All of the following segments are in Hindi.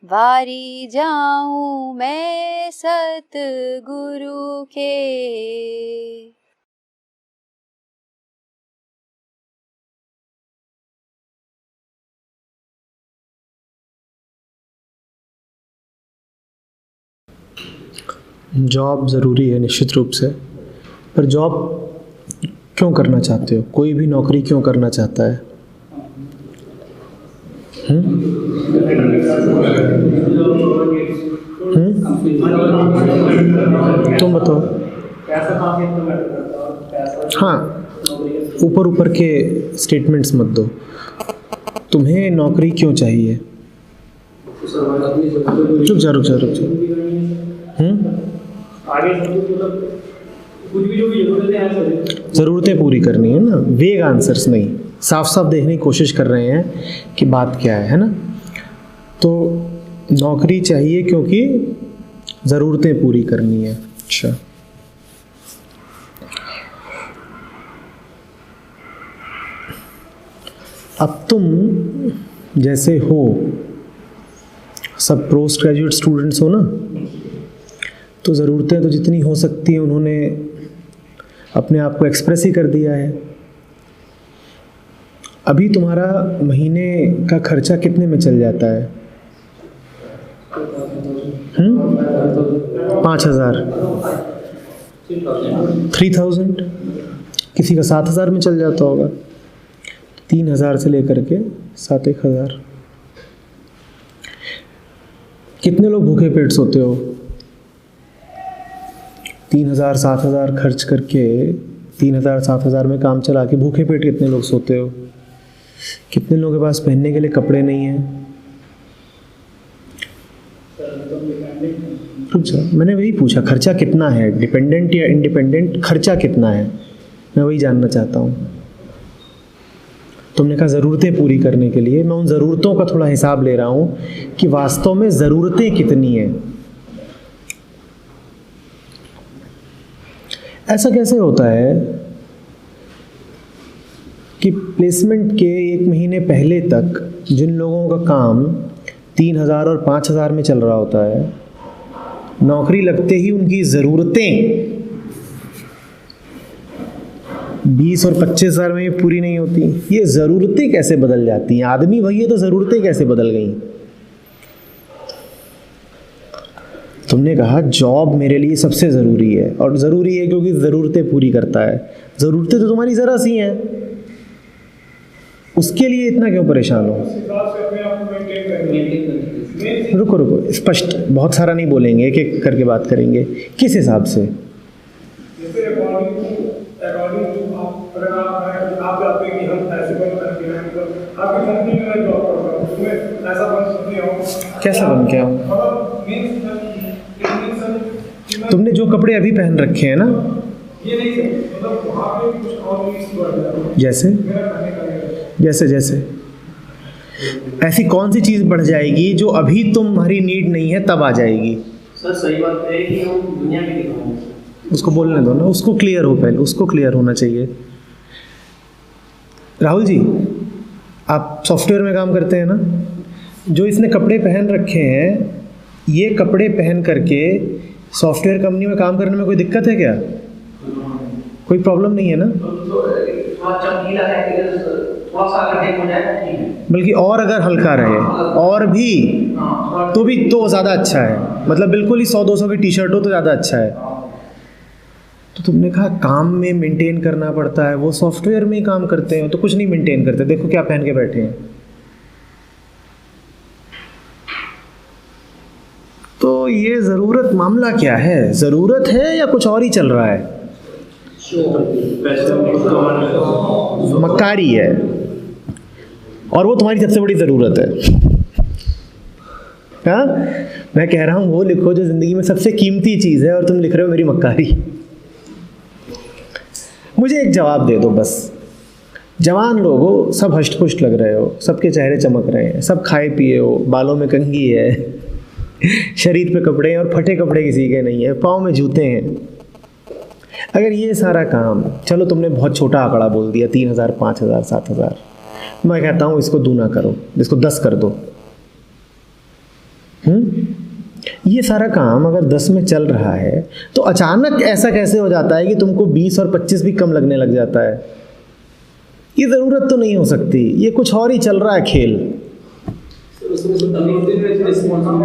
वारी जाऊं मैं सतगुरु के। जॉब ज़रूरी है निश्चित रूप से, पर जॉब क्यों करना चाहते हो? कोई भी नौकरी क्यों करना चाहता है? तुम बताओ। हाँ, ऊपर ऊपर के स्टेटमेंट्स मत दो। तुम्हें नौकरी क्यों चाहिए? रुक जा। ज़रूरतें पूरी करनी है ना, वेग आंसर्स नहीं, साफ साफ देखने की कोशिश कर रहे हैं कि बात क्या है ना। तो नौकरी चाहिए क्योंकि ज़रूरतें पूरी करनी है। अच्छा, अब तुम जैसे हो, सब पोस्ट ग्रेजुएट स्टूडेंट्स हो ना, तो ज़रूरतें तो जितनी हो सकती हैं उन्होंने अपने आप को एक्सप्रेस ही कर दिया है। अभी तुम्हारा महीने का खर्चा कितने में चल जाता है? 5,000, 3,000, किसी का 7,000 में चल जाता होगा। 3,000 से लेकर के 7,000। कितने लोग भूखे पेट सोते हो? 3,000 7,000 खर्च करके 3,000 7,000 में काम चला के भूखे पेट कितने लोग सोते हो? कितने लोगों के पास पहनने के लिए कपड़े नहीं हैं? मैंने वही पूछा, खर्चा कितना है, डिपेंडेंट या इंडिपेंडेंट, खर्चा कितना है, मैं वही जानना चाहता हूँ। तुमने कहा ज़रूरतें पूरी करने के लिए, मैं उन ज़रूरतों का थोड़ा हिसाब ले रहा हूँ कि वास्तव में ज़रूरतें कितनी हैं। ऐसा कैसे होता है कि प्लेसमेंट के 1 महीने पहले तक जिन लोगों का काम 3,000 और 5,000 में चल रहा होता है, नौकरी लगते ही उनकी ज़रूरतें 20 और 25,000 में भी पूरी नहीं होती? ये ज़रूरतें कैसे बदल जाती हैं? आदमी वही है तो ज़रूरतें कैसे बदल गई? तुमने कहा जॉब मेरे लिए सबसे ज़रूरी है, और ज़रूरी है क्योंकि ज़रूरतें पूरी करता है। ज़रूरतें तो तुम्हारी ज़रा सी हैं, उसके लिए इतना क्यों परेशान हो? रुको, स्पष्ट, बहुत सारा नहीं बोलेंगे, एक एक करके बात करेंगे। किस हिसाब से? कैसा बन के आऊँ? तुमने जो कपड़े अभी पहन रखे हैं ना, जैसे ऐसी कौन सी चीज़ बढ़ जाएगी जो अभी तुम्हारी नीड नहीं है तब आ जाएगी? सर सही बात है कि हम दुनिया में दिखाएं। उसको बोलने दो ना, उसको क्लियर हो, पहले उसको क्लियर होना चाहिए। राहुल जी, आप सॉफ्टवेयर में काम करते हैं ना, जो इसने कपड़े पहन रखे हैं, ये कपड़े पहन करके सॉफ्टवेयर कंपनी में काम करने में कोई दिक्कत है क्या? कोई प्रॉब्लम नहीं है ना? बल्कि और अगर हल्का रहे और भी तो ज़्यादा अच्छा है। मतलब बिल्कुल ही 100-200 की टी शर्ट हो तो ज़्यादा अच्छा है। तो तुमने कहा काम में मेंटेन करना पड़ता है, वो सॉफ्टवेयर में ही काम करते हैं तो कुछ नहीं मेंटेन करते। देखो क्या पहन के बैठे हैं। तो ये ज़रूरत मामला क्या है? ज़रूरत है या कुछ और ही चल रहा है? मक्कारी है, और वो तुम्हारी सबसे बड़ी ज़रूरत है। हाँ, मैं कह रहा हूँ वो लिखो जो ज़िंदगी में सबसे कीमती चीज़ है, और तुम लिख रहे हो मेरी मक्कारी। मुझे एक जवाब दे दो बस। जवान लोग हो, सब हष्ट पुष्ट लग रहे हो, सबके चेहरे चमक रहे हैं, सब खाए पिए हो, बालों में कंघी है, शरीर पे कपड़े हैं, और फटे कपड़े किसी के नहीं है, पाँव में जूते हैं। अगर ये सारा काम, चलो तुमने बहुत छोटा आंकड़ा बोल दिया, 3,000 5,000 7,000, मैं कहता हूँ इसको दूना करो, इसको 10 कर दो। ये सारा काम अगर 10 में चल रहा है तो अचानक ऐसा कैसे हो जाता है कि तुमको 20 और 25 भी कम लगने लग जाता है? ये ज़रूरत तो नहीं हो सकती, ये कुछ और ही चल रहा है खेल।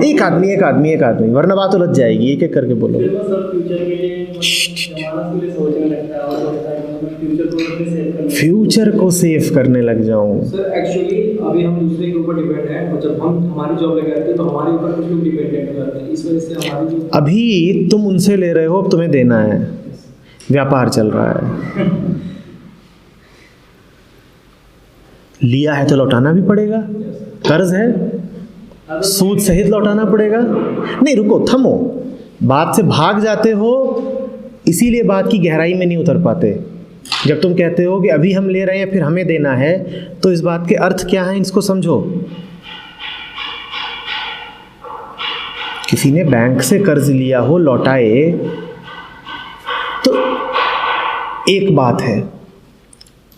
एक आदमी, वरना बात उलझ जाएगी। एक एक करके बोलो। फ्यूचर को सेव करने लग जाऊं। सर एक्चुअली अभी हम दूसरे के ऊपर डिपेंड हैं, और जब हम हमारी जॉब लगे रहते हैं तो हमारे ऊपर कुछ लोग डिपेंडेंट हो जाते हैं। इस वजह से हमारी जो अभी तुम उनसे ले रहे हो, अब तुम्हें देना है, व्यापार चल रहा है। लिया है तो लौटाना भी पड़ेगा, कर्ज है, सूद सहित लौटाना पड़ेगा। नहीं रुको, थमो, बात से भाग जाते हो, इसीलिए बात की गहराई में नहीं उतर पाते। जब तुम कहते हो कि अभी हम ले रहे हैं फिर हमें देना है, तो इस बात के अर्थ क्या है, इसको समझो। किसी ने बैंक से कर्ज लिया हो, लौटाए, तो एक बात है,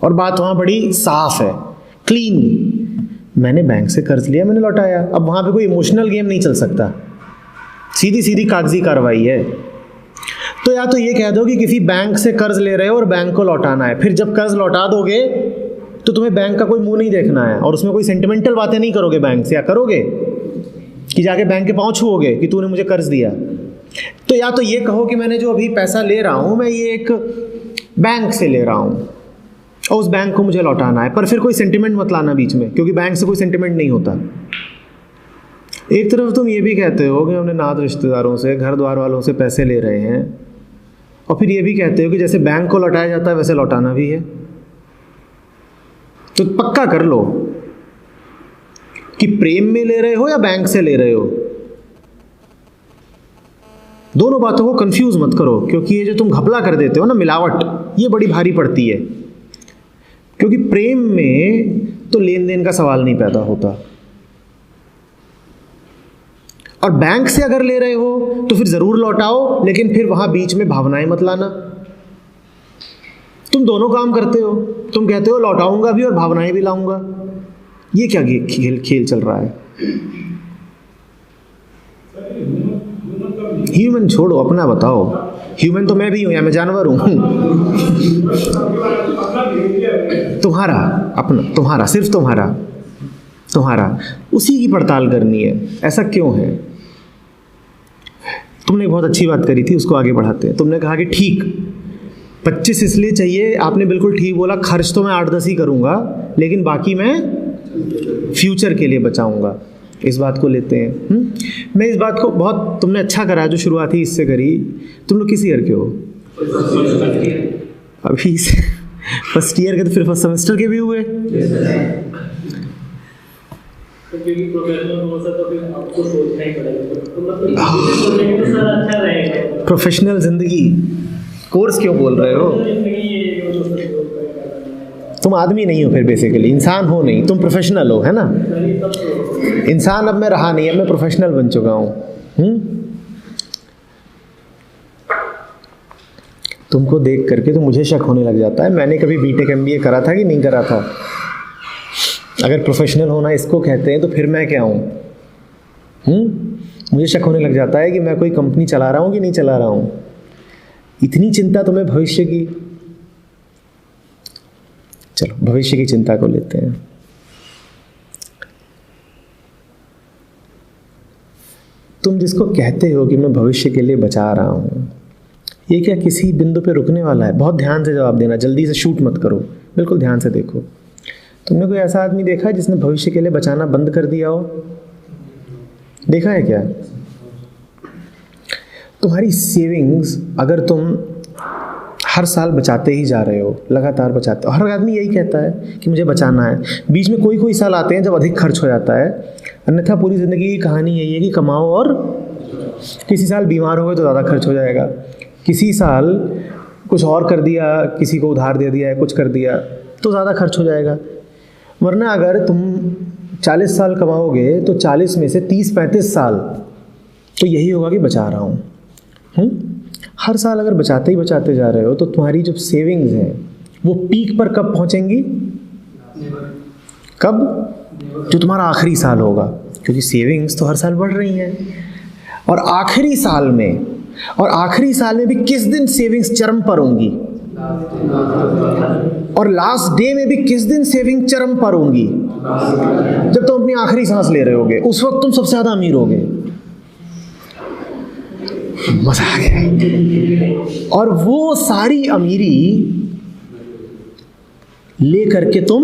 और बात वहां बड़ी साफ है, क्लीन। मैंने बैंक से कर्ज लिया, मैंने लौटाया। अब वहां पे कोई इमोशनल गेम नहीं चल सकता, सीधी सीधी कागजी कार्रवाई है। तो या तो ये कह दो कि किसी बैंक से कर्ज ले रहे हो और बैंक को लौटाना है, फिर जब कर्ज लौटा दोगे तो तुम्हें बैंक का कोई मुंह नहीं देखना है, और उसमें कोई सेंटिमेंटल बातें नहीं करोगे बैंक से, या करोगे कि जाके बैंक के पांव छुओगे कि तूने मुझे कर्ज दिया। तो या तो ये कहो कि मैंने जो अभी पैसा ले रहा हूं, मैं ये एक बैंक से ले रहा हूं और उस बैंक को मुझे लौटाना है, पर फिर कोई सेंटिमेंट मत लाना बीच में, क्योंकि बैंक से कोई सेंटिमेंट नहीं होता। एक तरफ तुम ये भी कहते हो कि हमने नात रिश्तेदारों से, घर द्वार वालों से पैसे ले रहे हैं, और फिर ये भी कहते हो कि जैसे बैंक को लौटाया जाता है वैसे लौटाना भी है। तो पक्का कर लो कि प्रेम में ले रहे हो या बैंक से ले रहे हो। दोनों बातों को कंफ्यूज मत करो, क्योंकि ये जो तुम घपला कर देते हो ना, मिलावट, ये बड़ी भारी पड़ती है। क्योंकि प्रेम में तो लेन देन का सवाल नहीं पैदा होता, और बैंक से अगर ले रहे हो तो फिर जरूर लौटाओ, लेकिन फिर वहां बीच में भावनाएं मत लाना। तुम दोनों काम करते हो, तुम कहते हो लौटाऊंगा भी और भावनाएं भी लाऊंगा। ये क्या खेल चल रहा है? ह्यूमन छोड़ो, अपना बताओ। ह्यूमन तो मैं भी हूं या मैं जानवर हूं? तुम्हारा अपना, तुम्हारा, सिर्फ तुम्हारा उसी की पड़ताल करनी है। ऐसा क्यों है? तुमने बहुत अच्छी बात करी थी, उसको आगे बढ़ाते हैं। तुमने कहा कि ठीक 25 इसलिए चाहिए, आपने बिल्कुल ठीक बोला, खर्च तो मैं 8-10 ही करूंगा, लेकिन बाकी मैं फ्यूचर के लिए बचाऊंगा। इस बात को लेते हैं। मैं इस बात को बहुत, तुमने अच्छा करा जो शुरुआत ही इससे करी। तुम लोग किस ईयर के हो? अभी फर्स्ट ईयर के, तो फिर फर्स्ट सेमेस्टर के भी हुए। क्योंकि प्रोफेशनल कोर्स है तो फिर आपको सोचना ही पड़ेगा, तो मतलब सर अच्छा रहेगा। प्रोफेशनल जिंदगी कोर्स क्यों बोल रहे हो? तुम आदमी नहीं हो फिर, बेसिकली इंसान हो नहीं, तुम प्रोफेशनल हो, है ना? इंसान अब मैं रहा नहीं, अब मैं प्रोफेशनल बन चुका हूँ। तुमको देख करके तो मुझे शक होने लग जाता है, मैंने कभी बीटेक एमबीए करा था कि नहीं करा था? अगर प्रोफेशनल होना इसको कहते हैं तो फिर मैं क्या हूँ? मुझे शक होने लग जाता है कि मैं कोई कंपनी चला रहा हूँ कि नहीं चला रहा हूँ। इतनी चिंता तुम्हें भविष्य की। चलो भविष्य की चिंता को लेते हैं। तुम जिसको कहते हो कि मैं भविष्य के लिए बचा रहा हूँ, ये क्या किसी बिंदु पे रुकने वाला है? बहुत ध्यान से जवाब देना, जल्दी से शूट मत करो, बिल्कुल ध्यान से देखो। तुमने कोई ऐसा आदमी देखा है जिसने भविष्य के लिए बचाना बंद कर दिया हो? देखा है क्या? तुम्हारी सेविंग्स अगर तुम हर साल बचाते ही जा रहे हो, लगातार बचाते हो, हर आदमी यही कहता है कि मुझे बचाना है, बीच में कोई साल आते हैं जब अधिक खर्च हो जाता है, अन्यथा पूरी ज़िंदगी की कहानी यही है कि कमाओ और किसी साल बीमार हो गए तो ज़्यादा खर्च हो जाएगा, किसी साल कुछ और कर दिया, किसी को उधार दे दिया, कुछ कर दिया तो ज़्यादा खर्च हो जाएगा। वरना अगर तुम 40 साल कमाओगे तो 40 में से 30-35 साल तो यही होगा कि बचा रहा हूँ। हर साल अगर बचाते ही बचाते जा रहे हो तो तुम्हारी जो सेविंग्स हैं वो पीक पर कब पहुँचेंगी? कब? जो तुम्हारा आखिरी साल होगा। क्योंकि सेविंग्स तो हर साल बढ़ रही हैं। और आखिरी साल में भी किस दिन सेविंग्स चरम पर होंगी, और लास्ट डे में भी किस दिन सेविंग चरम पर होंगी, जब तुम अपनी आखिरी सांस ले रहे होगे, उस वक्त तुम सबसे ज्यादा अमीर होगे। मजा आ गया। और वो सारी अमीरी लेकर के तुम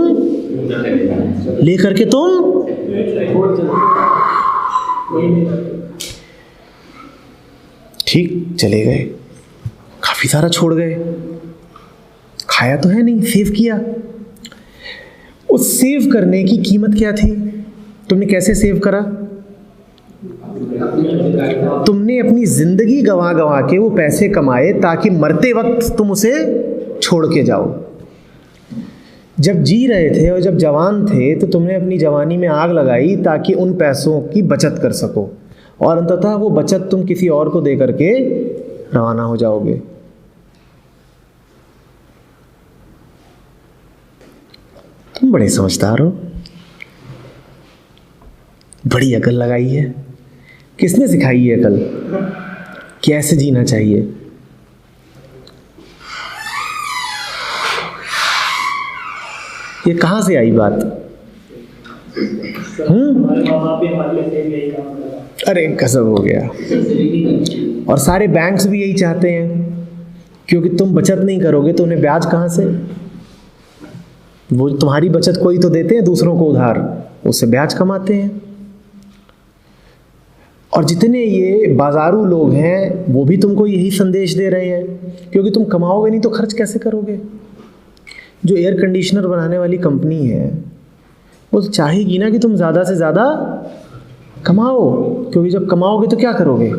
ठीक चले गए, काफी सारा छोड़ गए, खाया तो है नहीं, सेव किया। उस सेव करने की कीमत क्या थी? तुमने कैसे सेव करा? तुमने अपनी जिंदगी गंवा के वो पैसे कमाए ताकि मरते वक्त तुम उसे छोड़ के जाओ। जब जी रहे थे और जब जवान थे तो तुमने अपनी जवानी में आग लगाई ताकि उन पैसों की बचत कर सको, और अंततः वो बचत तुम किसी और को दे करके रवाना हो जाओगे। तुम बड़े समझदार हो, बड़ी अकल लगाई है। किसने सिखाई है अकल? कैसे जीना चाहिए? ये कहां से आई बात? अरे कसम हो गया। और सारे बैंक्स भी यही चाहते हैं, क्योंकि तुम बचत नहीं करोगे तो उन्हें ब्याज कहां से? वो तुम्हारी बचत कोई तो देते हैं दूसरों को उधार, उससे ब्याज कमाते हैं। और जितने ये बाजारू लोग हैं वो भी तुमको यही संदेश दे रहे हैं, क्योंकि तुम कमाओगे नहीं तो खर्च कैसे करोगे। जो एयर कंडीशनर बनाने वाली कंपनी है वो तो चाहेगी ना कि तुम ज़्यादा से ज़्यादा कमाओ, क्योंकि जब कमाओगे तो क्या करोगे।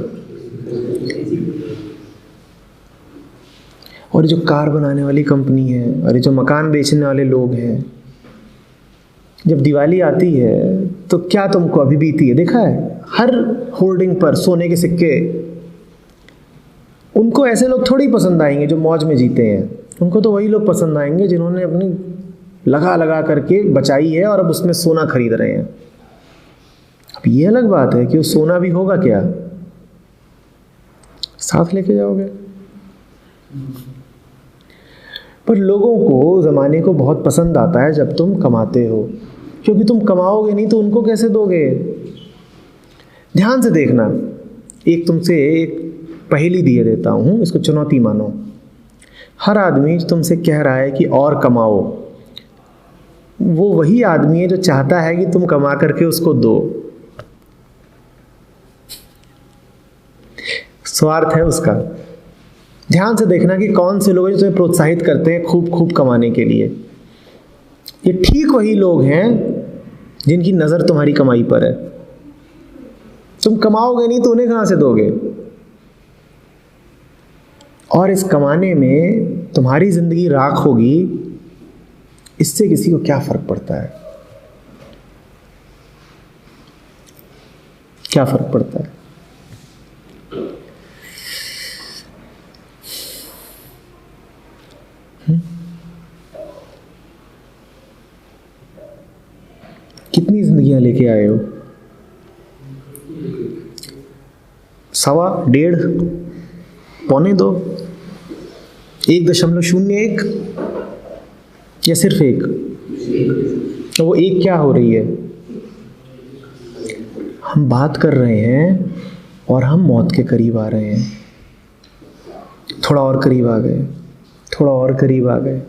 और जो कार बनाने वाली कंपनी है और ये जो मकान बेचने वाले लोग हैं, जब दिवाली आती है तो क्या तुमको अभी बीती है देखा है? हर होर्डिंग पर सोने के सिक्के। उनको ऐसे लोग थोड़ी पसंद आएंगे जो मौज में जीते हैं, उनको तो वही लोग पसंद आएंगे जिन्होंने अपनी लगा करके बचाई है और अब उसमें सोना खरीद रहे हैं। अब ये अलग बात है कि वो सोना भी होगा क्या, साथ लेके जाओगे। पर लोगों को, ज़माने को बहुत पसंद आता है जब तुम कमाते हो, क्योंकि तुम कमाओगे नहीं तो उनको कैसे दोगे। ध्यान से देखना, एक तुमसे एक पहेली दिए देता हूँ, इसको चुनौती मानो। हर आदमी जो तुमसे कह रहा है कि और कमाओ, वो वही आदमी है जो चाहता है कि तुम कमा करके उसको दो। स्वार्थ है उसका। ध्यान से देखना कि कौन से लोग हैं जो तुम्हें प्रोत्साहित करते हैं खूब खूब कमाने के लिए। ये ठीक वही लोग हैं जिनकी नज़र तुम्हारी कमाई पर है। तुम कमाओगे नहीं तो उन्हें कहाँ से दोगे। और इस कमाने में तुम्हारी ज़िंदगी राख होगी, इससे किसी को क्या फ़र्क पड़ता है? क्या फ़र्क पड़ता है? कितनी जिंदगियां लेके आए हो? 1.25, 1.5, 1.25, 1.01 या सिर्फ 1? तो वो 1 क्या हो रही है? हम बात कर रहे हैं और हम मौत के करीब आ रहे हैं। थोड़ा और करीब आ गए, थोड़ा और करीब आ गए,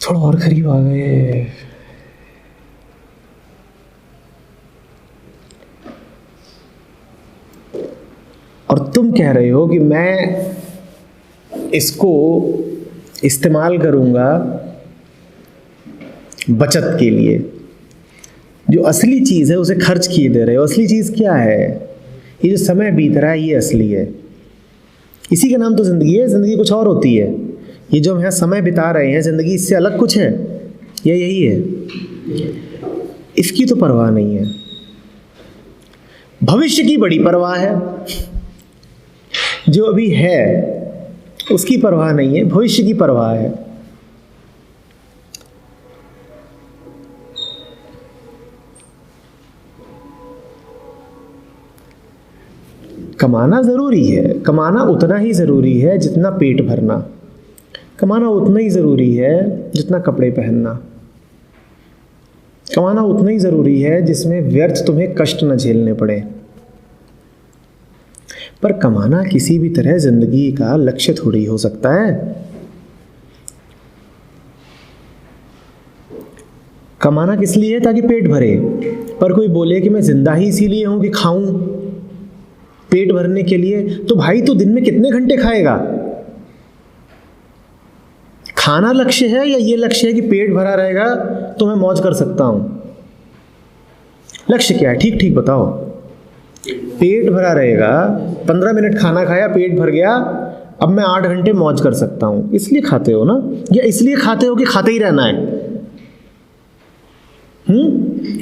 थोड़ा और करीब आ गए। और तुम कह रहे हो कि मैं इसको इस्तेमाल करूंगा बचत के लिए। जो असली चीज़ है उसे खर्च किए दे रहे हो। असली चीज़ क्या है? ये जो समय बीत रहा है ये असली है। इसी का नाम तो ज़िंदगी है। ज़िंदगी कुछ और होती है। ये जो हम यहाँ समय बिता रहे हैं, ज़िंदगी इससे अलग कुछ है या यही है? इसकी तो परवाह नहीं है। भविष्य की बड़ी परवाह है। जो अभी है उसकी परवाह नहीं है, भविष्य की परवाह है। कमाना ज़रूरी है, कमाना उतना ही ज़रूरी है जितना पेट भरना, कमाना उतना ही ज़रूरी है जितना कपड़े पहनना, कमाना उतना ही ज़रूरी है जिसमें व्यर्थ तुम्हें कष्ट न झेलने पड़े। पर कमाना किसी भी तरह ज़िंदगी का लक्ष्य थोड़ी हो सकता है। कमाना किस लिए है? ताकि पेट भरे। पर कोई बोले कि मैं ज़िंदा ही इसीलिए हूँ कि खाऊं, पेट भरने के लिए, तो भाई तो दिन में कितने घंटे खाएगा? खाना लक्ष्य है या ये लक्ष्य है कि पेट भरा रहेगा तो मैं मौज कर सकता हूँ? लक्ष्य क्या है? ठीक ठीक बताओ। पेट भरा रहेगा, 15 मिनट खाना खाया, पेट भर गया, अब मैं 8 घंटे मौज कर सकता हूँ, इसलिए खाते हो ना? या इसलिए खाते हो कि खाते ही रहना है?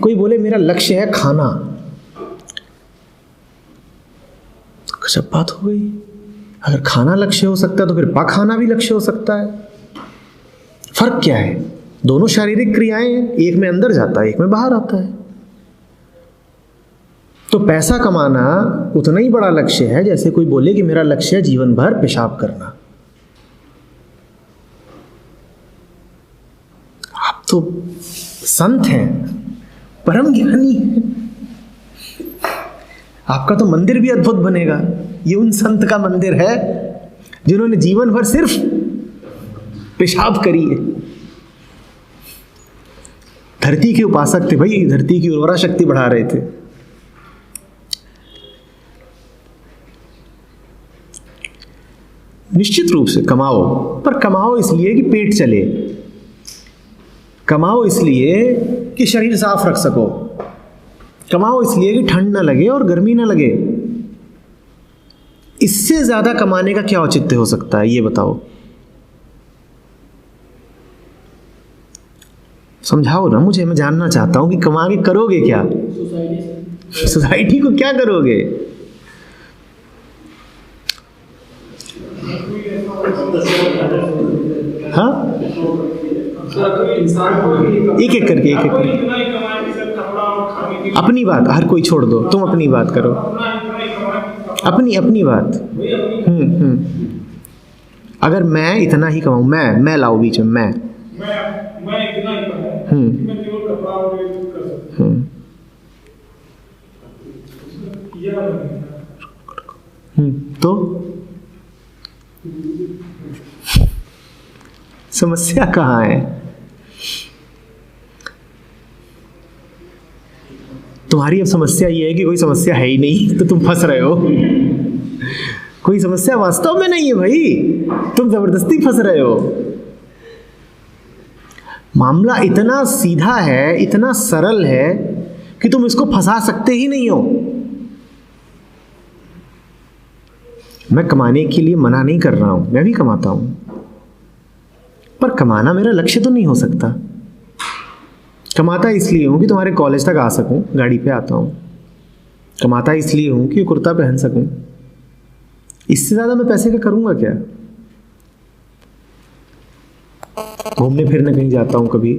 कोई बोले मेरा लक्ष्य है खाना, तो गजब बात हो गई। अगर खाना लक्ष्य हो सकता है तो फिर पाखाना भी लक्ष्य हो सकता है। फर्क क्या है? दोनों शारीरिक क्रियाएं हैं, एक में अंदर जाता है, एक में बाहर आता है। तो पैसा कमाना उतना ही बड़ा लक्ष्य है जैसे कोई बोले कि मेरा लक्ष्य है जीवन भर पेशाब करना। आप तो संत हैं, परम ज्ञानी हैं, आपका तो मंदिर भी अद्भुत बनेगा। ये उन संत का मंदिर है जिन्होंने जीवन भर सिर्फ पेशाब करी है। धरती के उपासक थे भाई, धरती की उर्वरा शक्ति बढ़ा रहे थे। निश्चित रूप से कमाओ, पर कमाओ इसलिए कि पेट चले, कमाओ इसलिए कि शरीर साफ रख सको, कमाओ इसलिए कि ठंड ना लगे और गर्मी ना लगे। इससे ज्यादा कमाने का क्या औचित्य हो सकता है, ये बताओ? समझाओ ना मुझे, मैं जानना चाहता हूं कि कमा के करोगे क्या? सोसाइटी को क्या करोगे? हाँ, एक एक करके अपनी बात हर कोई छोड़ दो, तुम अपनी बात करो, अपनी बात। अगर मैं इतना ही कमाऊं, मैं लाओ बीच में, मैं इतना ही कमाऊं, मैं केवल कपड़ा और यूज कर सकता हूं, तो समस्या कहाँ है? तुम्हारी अब समस्या ये है कि कोई समस्या है ही नहीं, तो तुम फंस रहे हो। कोई समस्या वास्तव में नहीं है भाई, तुम जबरदस्ती फंस रहे हो। मामला इतना सीधा है, इतना सरल है कि तुम इसको फंसा सकते ही नहीं हो। मैं कमाने के लिए मना नहीं कर रहा हूं, मैं भी कमाता हूं, पर कमाना मेरा लक्ष्य तो नहीं हो सकता। कमाता इसलिए हूं कि तुम्हारे कॉलेज तक आ सकूं, गाड़ी पे आता हूं। कमाता इसलिए हूं कि कुर्ता पहन सकूं। इससे ज्यादा मैं पैसे का करूंगा क्या? घूमने फिरने कहीं जाता हूं कभी,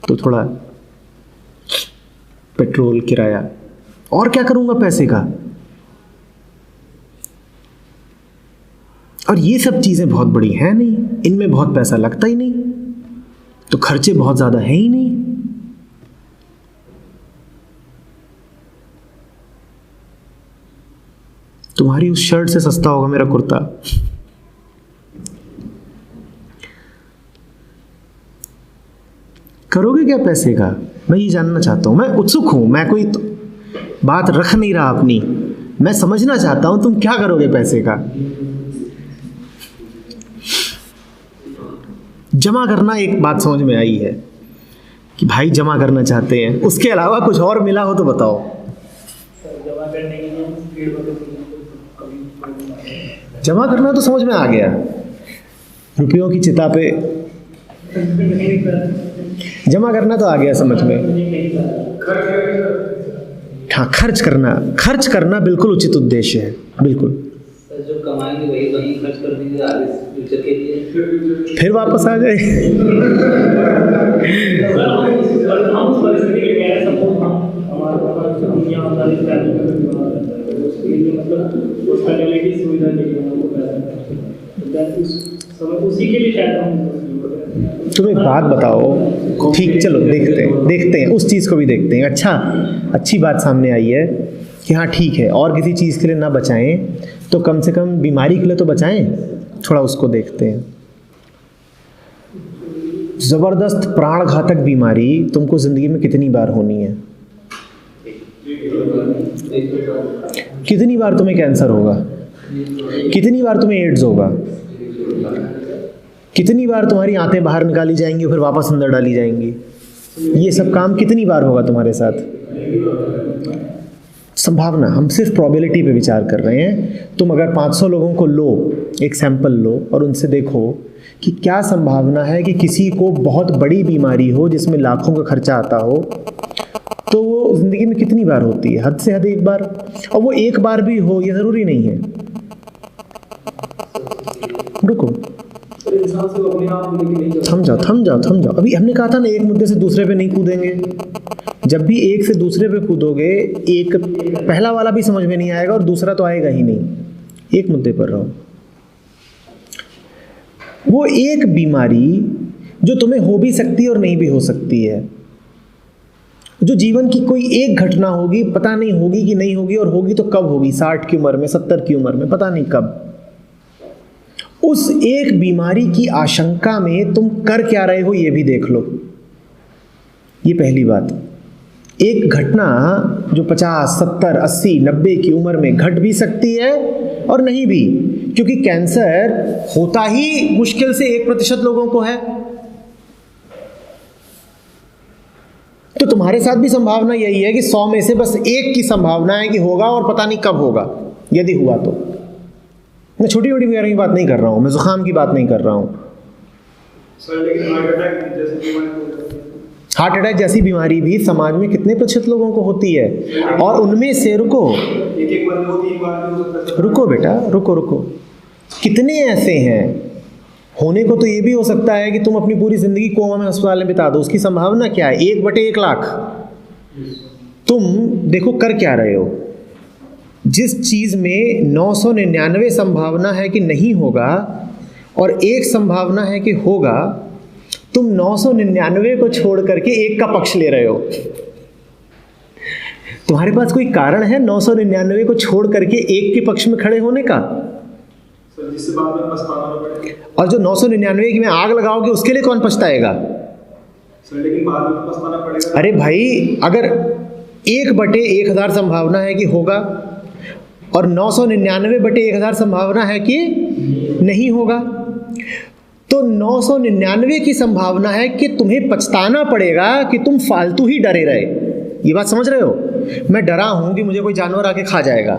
तो थोड़ा पेट्रोल, किराया, और क्या करूंगा पैसे का? और ये सब चीजें बहुत बड़ी हैं नहीं, इनमें बहुत पैसा लगता ही नहीं, तो खर्चे बहुत ज्यादा हैं ही नहीं। तुम्हारी उस शर्ट से सस्ता होगा मेरा कुर्ता। करोगे क्या पैसे का? मैं ये जानना चाहता हूं, मैं उत्सुक हूं, मैं कोई तो बात रख नहीं रहा अपनी, मैं समझना चाहता हूं तुम क्या करोगे पैसे का। जमा करना एक बात समझ में आई है कि भाई जमा करना चाहते हैं, उसके अलावा कुछ और मिला हो तो बताओ। जमा करना तो समझ में आ गया, रुपयों की चिता पे जमा करना तो आ गया समझ में। हाँ, खर्च करना बिल्कुल उचित उद्देश्य है, बिल्कुल। जो कमाएंगे वही वहीं खर्च कर देंगे आगे फ्यूचर के लिए, फिर वापस आ जाए। मतलब हॉस्पिटैलिटी सुविधा के लिए हमको पैसा, उसी के लिए शायद हम। तुम एक बात बताओ, ठीक चलो देखते हैं उस चीज़ को भी देखते हैं। अच्छा, अच्छी बात सामने आई है कि हाँ ठीक है, और किसी चीज़ के लिए ना बचाएं तो कम से कम बीमारी के लिए तो बचाएं, थोड़ा उसको देखते हैं। ज़बरदस्त प्राण घातक बीमारी तुमको ज़िंदगी में कितनी बार होनी है? कितनी बार तुम्हें कैंसर होगा? कितनी बार तुम्हें एड्स होगा? कितनी बार तुम्हारी आंतें बाहर निकाली जाएंगी फिर वापस अंदर डाली जाएंगी? ये सब काम कितनी बार होगा तुम्हारे साथ? संभावना, हम सिर्फ प्रोबेबिलिटी पे विचार कर रहे हैं। तुम अगर 500 लोगों को लो, एक सैंपल लो और उनसे देखो कि क्या संभावना है कि किसी को बहुत बड़ी बीमारी हो जिसमें लाखों का खर्चा आता हो, तो वो ज़िंदगी में कितनी बार होती है? हद से हद एक बार, और वो एक बार भी हो ये ज़रूरी नहीं है। रुको, थम जाओ। अभी हमने कहा था ना, एक मुद्दे से दूसरे पे नहीं कूदेंगे। जब भी एक से दूसरे पे कूदोगे, एक पहला वाला भी समझ में नहीं आएगा और दूसरा तो आएगा ही नहीं। एक मुद्दे पर रहो। वो एक बीमारी जो तुम्हें हो भी सकती है और नहीं भी हो सकती है, जो जीवन की कोई एक घटना होगी, पता नहीं होगी कि नहीं होगी, और होगी तो कब होगी, 60 की उम्र में, 70 की उम्र में, पता नहीं कब। उस एक बीमारी की आशंका में तुम कर क्या रहे हो ये भी देख लो। ये पहली बात। एक घटना जो 50, 70, 80, 90 की उम्र में घट भी सकती है और नहीं भी, क्योंकि कैंसर होता ही मुश्किल से 1% लोगों को है। तो तुम्हारे साथ भी संभावना यही है कि 100 में से बस एक की संभावना है कि होगा और पता नहीं कब होगा, यदि हुआ तो। मैं छोटी छोटी बीमारी की बात नहीं कर रहा हूं, मैं जुकाम की बात नहीं कर रहा हूं। हार्ट अटैक जैसी बीमारी भी समाज में कितने प्रतिशत लोगों को होती है, और उनमें से रुको बेटा, रुको, कितने ऐसे हैं? होने को तो ये भी हो सकता है कि तुम अपनी पूरी जिंदगी कोमा में अस्पताल में बिता दो। उसकी संभावना क्या है? 1/1 लाख। तुम देखो कर क्या रहे हो। जिस चीज में 999 संभावना है कि नहीं होगा और 1 संभावना है कि होगा, तुम 999 को छोड़ करके 1 का पक्ष ले रहे हो। तुम्हारे पास कोई कारण है 999 को छोड़ करके 1 के पक्ष में खड़े होने का? जिससे बाद में पछताना पड़ेगा। और जो 999 की में आग लगाओगे उसके लिए कौन पछताएगा? लेकिन बाद में तो पछताना पड़ेगा। अरे भाई, अगर 1/1000 संभावना है कि होगा और 999/1000 संभावना है कि नहीं होगा, तो 999 की संभावना है कि तुम्हें पछताना पड़ेगा कि तुम फालतू ही डरे रहे। ये बात समझ रहे हो? मैं डरा हूं कि मुझे कोई जानवर आके खा जाएगा।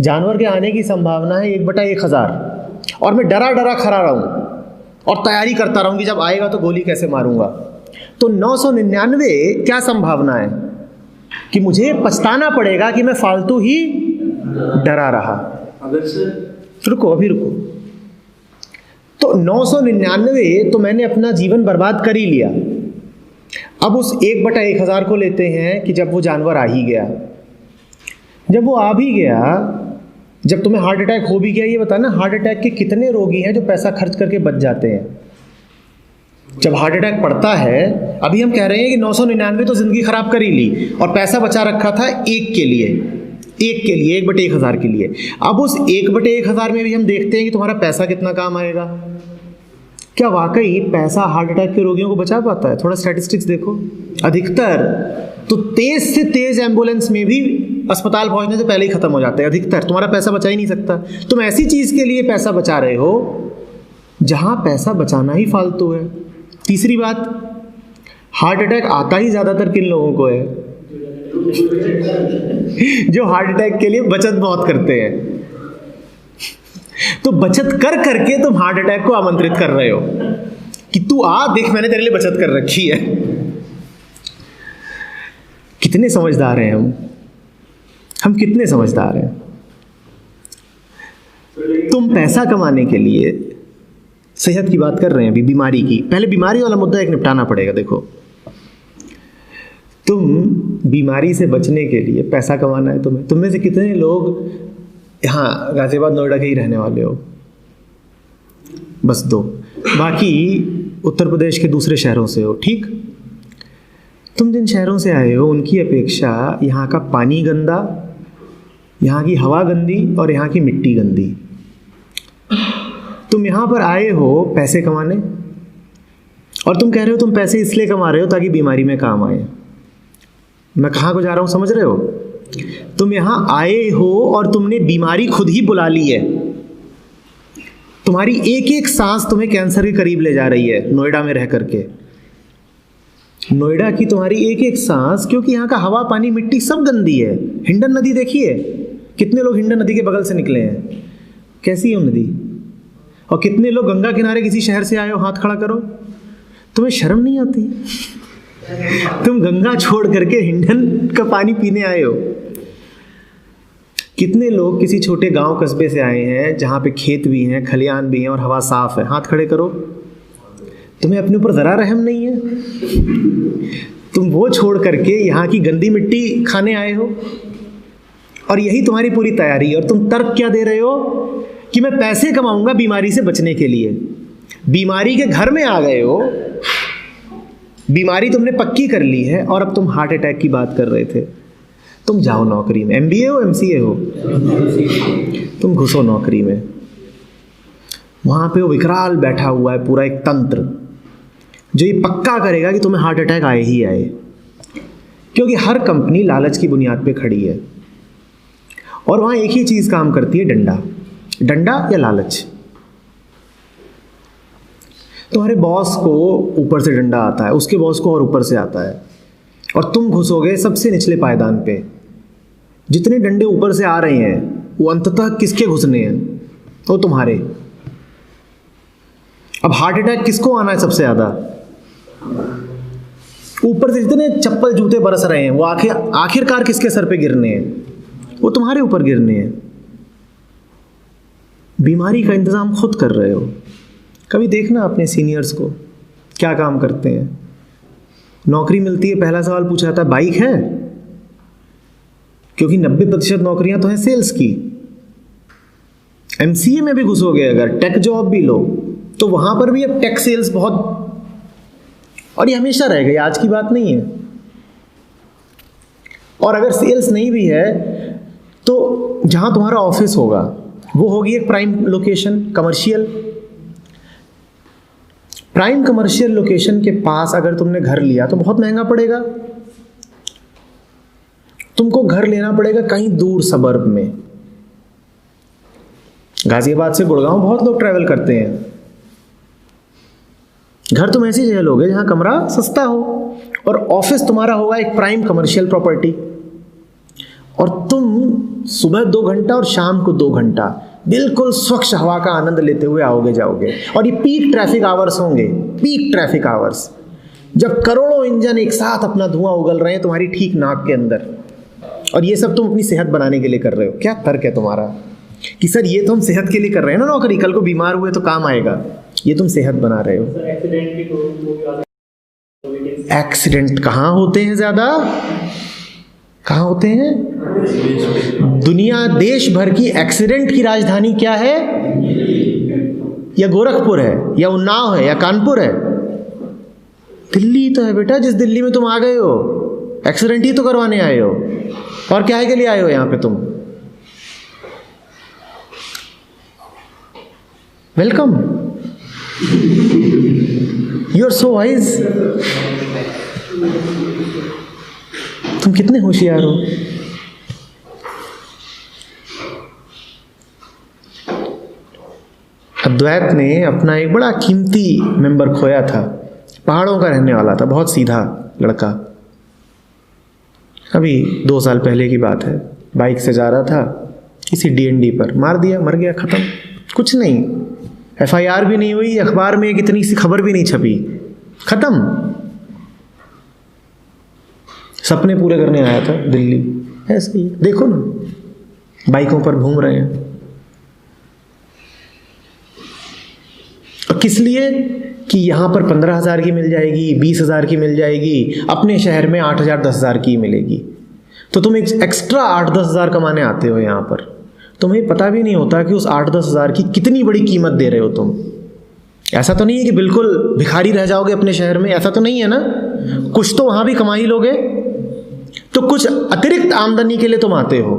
जानवर के आने की संभावना है 1/1000, और मैं डरा खड़ा रहूं और तैयारी करता रहूं कि जब आएगा तो गोली कैसे मारूंगा। तो 999 क्या संभावना है कि मुझे पछताना पड़ेगा कि मैं फालतू ही डरा रहा। अगर से रुको। तो 999 तो मैंने अपना जीवन बर्बाद कर ही लिया। अब उस 1/1000 को लेते हैं कि जब वो जानवर आ ही गया। जब वो आ भी गया, जब तुम्हें हार्ट अटैक हो भी गया, ये बताना हार्ट अटैक के कितने रोगी हैं जो पैसा खर्च करके बच जाते हैं? जब हार्ट अटैक पड़ता है, अभी हम कह रहे हैं कि 999 तो जिंदगी खराब कर ही ली और पैसा बचा रखा था 1 के लिए, 1/1000 के लिए। अब उस 1/1000 में भी हम देखते हैं कि तुम्हारा पैसा कितना काम आएगा। क्या वाकई पैसा हार्ट अटैक के रोगियों को बचा पाता है? थोड़ा स्टैटिस्टिक्स देखो। अधिकतर तो तेज से तेज एम्बुलेंस में भी अस्पताल पहुंचने से पहले ही खत्म हो जाते हैं। अधिकतर तुम्हारा पैसा बचा ही नहीं सकता। तुम ऐसी चीज के लिए पैसा बचा रहे हो जहां पैसा बचाना ही फालतू है। तीसरी बात, हार्ट अटैक आता ही ज्यादातर किन लोगों को है? जो हार्ट अटैक के लिए बचत बहुत करते हैं। तो बचत कर करके तुम हार्ट अटैक को आमंत्रित कर रहे हो कि तू आ, देख मैंने तेरे लिए बचत कर रखी है। कितने समझदार हैं हम कितने समझदार हैं। तुम पैसा कमाने के लिए, सेहत की बात कर रहे हैं अभी, बीमारी की, पहले बीमारी वाला मुद्दा एक निपटाना पड़ेगा। देखो, तुम बीमारी से बचने के लिए पैसा कमाना है तुम्हें। तुम में से कितने लोग हाँ, गाजियाबाद नोएडा के ही रहने वाले हो, बस 2। बाकी उत्तर प्रदेश के दूसरे शहरों से हो, ठीक। तुम जिन शहरों से आए हो उनकी अपेक्षा यहाँ का पानी गंदा, यहाँ की हवा गंदी और यहाँ की मिट्टी गंदी। तुम यहाँ पर आए हो पैसे कमाने, और तुम कह रहे हो तुम पैसे इसलिए कमा रहे हो ताकि बीमारी में काम आए। मैं कहाँ को जा रहा हूँ समझ रहे हो? तुम यहाँ आए हो और तुमने बीमारी खुद ही बुला ली है। तुम्हारी एक एक सांस तुम्हें कैंसर के करीब ले जा रही है नोएडा में रह करके। नोएडा की तुम्हारी एक एक सांस, क्योंकि यहाँ का हवा पानी मिट्टी सब गंदी है। हिंडन नदी देखिए, कितने लोग हिंडन नदी के बगल से निकले हैं, कैसी है वो नदी? और कितने लोग गंगा किनारे किसी शहर से आए हो, हाथ खड़ा करो। तुम्हें शर्म नहीं आती? तुम गंगा छोड़ करके हिंडन का पानी पीने आए हो। कितने लोग किसी छोटे गांव कस्बे से आए हैं जहां पे खेत भी हैं, खलियान भी हैं और हवा साफ है, हाथ खड़े करो। तुम्हें अपने ऊपर जरा रहम नहीं है? तुम वो छोड़ करके यहाँ की गंदी मिट्टी खाने आए हो, और यही तुम्हारी पूरी तैयारी है। और तुम तर्क क्या दे रहे हो कि मैं पैसे कमाऊंगा बीमारी से बचने के लिए। बीमारी के घर में आ गए हो, बीमारी तुमने पक्की कर ली है, और अब तुम हार्ट अटैक की बात कर रहे थे। तुम जाओ नौकरी में, MBA हो MCA हो, तुम घुसो नौकरी में। वहां पे वो विकराल बैठा हुआ है पूरा एक तंत्र जो ये पक्का करेगा कि तुम्हें हार्ट अटैक आए ही आए, क्योंकि हर कंपनी लालच की बुनियाद पे खड़ी है। और वहां एक ही चीज काम करती है, डंडा या लालच। तुम्हारे बॉस को ऊपर से डंडा आता है, उसके बॉस को और ऊपर से आता है, और तुम घुसोगे सबसे निचले पायदान पे। जितने डंडे ऊपर से आ रहे हैं वो अंततः किसके घुसने हैं? वो तुम्हारे। अब हार्ट अटैक किसको आना है सबसे ज्यादा? ऊपर से जितने चप्पल जूते बरस रहे हैं वो आखिरकार किसके सर पे गिरने हैं? वो तुम्हारे ऊपर गिरने हैं। बीमारी का इंतजाम खुद कर रहे हो। कभी देखना अपने सीनियर्स को क्या काम करते हैं। नौकरी मिलती है, पहला सवाल पूछा जाता है बाइक है, क्योंकि 90% नौकरियां तो हैं सेल्स की। MCA में भी घुसोगे अगर, टेक जॉब भी लो, तो वहां पर भी अब टेक सेल्स बहुत, और ये हमेशा रहेगा, ये आज की बात नहीं है। और अगर सेल्स नहीं भी है तो जहां तुम्हारा ऑफिस होगा वो होगी एक prime location, commercial. Prime commercial location के पास अगर तुमने घर लिया तो बहुत महंगा पड़ेगा। तुमको घर लेना पड़ेगा कहीं दूर सबर्ब में। गाजियाबाद से गुड़गांव बहुत लोग ट्रैवल करते हैं। घर तुम ऐसी जगह लोगे जहां कमरा सस्ता हो, और ऑफिस तुम्हारा होगा एक प्राइम कमर्शियल प्रॉपर्टी, और तुम सुबह 2 घंटा और शाम को 2 घंटा बिल्कुल स्वच्छ हवा का आनंद लेते हुए आओगे जाओगे। और ये पीक ट्रैफिक आवर्स होंगे, पीक ट्रैफिक आवर्स, जब करोड़ों इंजन एक साथ अपना धुआं उगल रहे हैं तुम्हारी ठीक नाक के अंदर, और ये सब तुम अपनी सेहत बनाने के लिए कर रहे हो। क्या तर्क है तुम्हारा कि सर ये तो हम सेहत के लिए कर रहे हैं ना नौकरी, कल को बीमार हुए तो काम आएगा, ये तुम सेहत बना रहे हो। एक्सीडेंट कहाँ होते हैं ज्यादा? कहाँ होते हैं? दुनिया देश भर की एक्सीडेंट की राजधानी क्या है? या गोरखपुर है, या उन्नाव है, या कानपुर है? दिल्ली तो है बेटा। जिस दिल्ली में तुम आ गए हो एक्सीडेंट ही तो करवाने आए हो, और क्या है के लिए आए हो यहाँ पे तुम? Welcome, you are so wise. तुम कितने होशियार हो। अद्वैत ने अपना एक बड़ा कीमती मेंबर खोया था, पहाड़ों का रहने वाला था, बहुत सीधा लड़का। अभी 2 साल पहले की बात है, बाइक से जा रहा था, किसी DND पर मार दिया, मर गया, खत्म। कुछ नहीं, FIR भी नहीं हुई, अखबार में एक इतनी सी खबर भी नहीं छपी, खत्म। सपने पूरे करने आया था दिल्ली, ऐसे ही देखो ना, बाइकों पर घूम रहे हैं। और किस लिए? कि यहाँ पर 15,000 की मिल जाएगी, 20,000 की मिल जाएगी, अपने शहर में 8,000 10,000 की मिलेगी। तो तुम एक एक्स्ट्रा 8-10 हज़ार कमाने आते हो यहाँ पर, तुम्हें पता भी नहीं होता कि उस 8-10 हज़ार की कितनी बड़ी कीमत दे रहे हो तुम। ऐसा तो नहीं है कि बिल्कुल भिखारी रह जाओगे अपने शहर में, ऐसा तो नहीं है ना। कुछ तो वहाँ भी कमा ही लोगे। तो कुछ अतिरिक्त आमदनी के लिए तुम आते हो,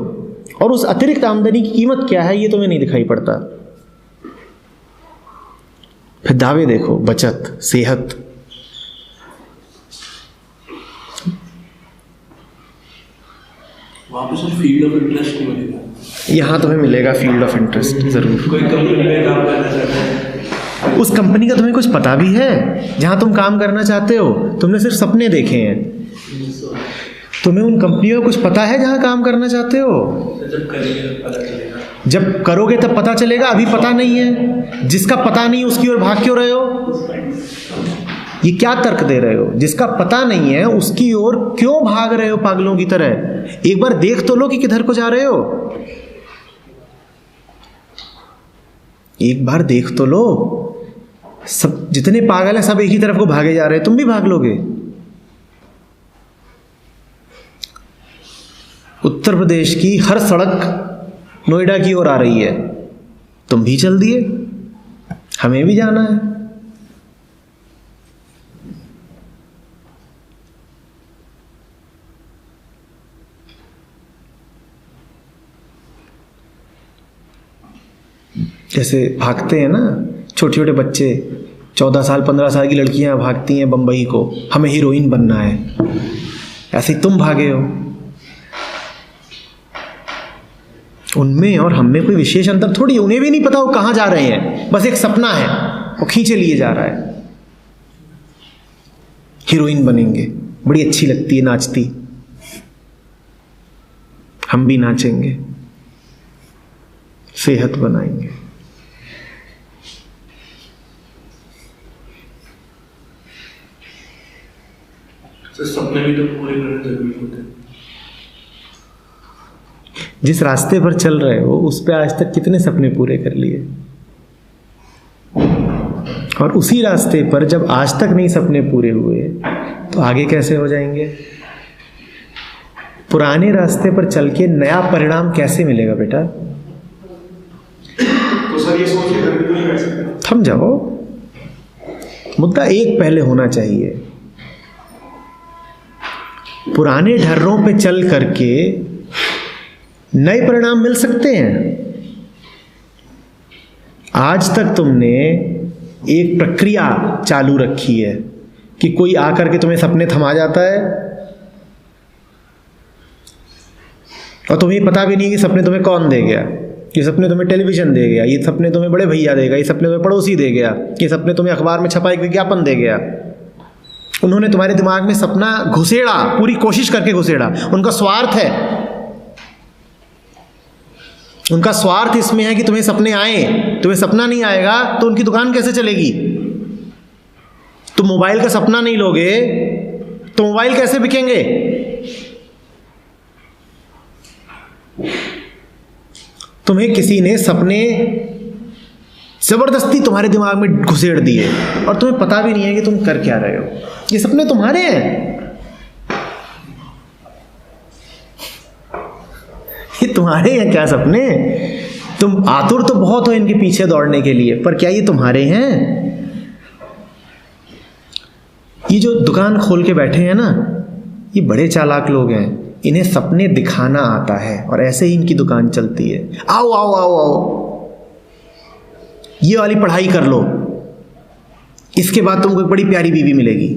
और उस अतिरिक्त आमदनी की कीमत क्या है ये तुम्हें नहीं दिखाई पड़ता। फिर दावे देखो, बचत, सेहत। वहाँ पे सर फील्ड ऑफ इंटरेस्ट नहीं मिलेगा। यहाँ तुम्हें मिलेगा फील्ड ऑफ इंटरेस्ट ज़रूर। कोई कंपनी में काम करना चाहता है, उस कंपनी का तुम्हें कुछ पता भी है जहाँ तुम काम करना चाहते हो? तुमने सिर्फ सपने देखे हैं। तुम्हें उन कंपनियों का कुछ पता है जहाँ काम करना चाहते हो? जब करेंगे तब पता चलेगा। जब करोगे तब पता चलेगा, अभी पता नहीं है। जिसका पता नहीं उसकी ओर भाग क्यों रहे हो? ये क्या तर्क दे रहे हो? जिसका पता नहीं है उसकी ओर क्यों भाग रहे हो पागलों की तरह? एक बार देख तो लो कि किधर को जा रहे हो। एक बार देख तो लो। सब जितने पागल हैं सब एक ही तरफ को भागे जा रहे हैं, तुम भी भाग लोगे। उत्तर प्रदेश की हर सड़क नोएडा की ओर आ रही है, तुम भी चल दिए, हमें भी जाना है। जैसे भागते हैं ना छोटे छोटे बच्चे, 14 साल 15 साल की लड़कियां भागती हैं बम्बई को, हमें हीरोइन बनना है। ऐसे ही तुम भागे हो। उनमें और हम में कोई विशेष अंतर थोड़ी। उन्हें भी नहीं पता वो कहाँ जा रहे हैं, बस एक सपना है, वो खींचे लिए जा रहा है। हीरोइन बनेंगे, बड़ी अच्छी लगती है नाचती, हम भी नाचेंगे, सेहत बनाएंगे। तो सपने भी तो पूरे करने जरूरी होते हैं। जिस रास्ते पर चल रहे हो उस पे आज तक कितने सपने पूरे कर लिए? और उसी रास्ते पर जब आज तक नहीं सपने पूरे हुए तो आगे कैसे हो जाएंगे? पुराने रास्ते पर चल के नया परिणाम कैसे मिलेगा बेटा? तो सर ये सोच के कभी तो नहीं कर सकते। थम जाओ। मुद्दा एक पहले होना चाहिए। पुराने ढर्रों पे चल करके नए परिणाम मिल सकते हैं। आज तक तुमने एक प्रक्रिया चालू रखी है कि कोई आकर के तुम्हें सपने थमा जाता है, और तुम्हें पता भी नहीं कि सपने तुम्हें कौन दे गया। ये सपने तुम्हें टेलीविजन दे गया, ये सपने तुम्हें बड़े भैया देगा, ये सपने तुम्हें पड़ोसी दे गया, ये सपने तुम्हें अखबार में छपा एक विज्ञापन दे गया। उन्होंने तुम्हारे दिमाग में सपना घुसेड़ा, पूरी कोशिश करके घुसेड़ा। उनका स्वार्थ है, उनका स्वार्थ इसमें है कि तुम्हें सपने आए। तुम्हें सपना नहीं आएगा तो उनकी दुकान कैसे चलेगी? तुम मोबाइल का सपना नहीं लोगे तो मोबाइल कैसे बिकेंगे? तुम्हें किसी ने सपने जबरदस्ती तुम्हारे दिमाग में घुसेड़ दिए और तुम्हें पता भी नहीं है कि तुम कर क्या रहे हो। ये सपने तुम्हारे हैं, ये तुम्हारे हैं क्या सपने? तुम आतुर तो बहुत हो इनके पीछे दौड़ने के लिए, पर क्या ये तुम्हारे हैं? ये जो दुकान खोल के बैठे हैं ना, ये बड़े चालाक लोग हैं। इन्हें सपने दिखाना आता है और ऐसे ही इनकी दुकान चलती है। आओ आओ आओ आओ, ये वाली पढ़ाई कर लो, इसके बाद तुमको एक बड़ी प्यारी बीवी मिलेगी।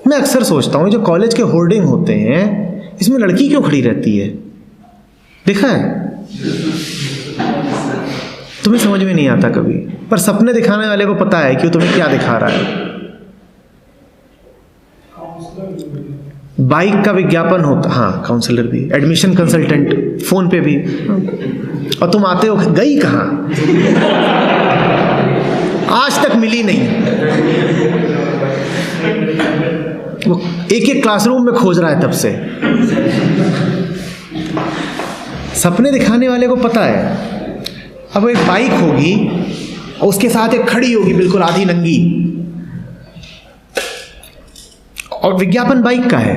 मैं अक्सर सोचता हूँ जो कॉलेज के होर्डिंग होते हैं इसमें लड़की क्यों खड़ी रहती है? देखा है? तुम्हें समझ में नहीं आता कभी, पर सपने दिखाने वाले को पता है कि वो तुम्हें क्या दिखा रहा है। बाइक का विज्ञापन होता, हाँ काउंसलर भी, एडमिशन कंसल्टेंट फोन पे भी, और तुम आते हो, गई कहाँ? आज तक मिली नहीं। वो एक एक क्लासरूम में खोज रहा है तब से। सपने दिखाने वाले को पता है अब एक बाइक होगी और उसके साथ एक खड़ी होगी बिल्कुल आधी नंगी, और विज्ञापन बाइक का है।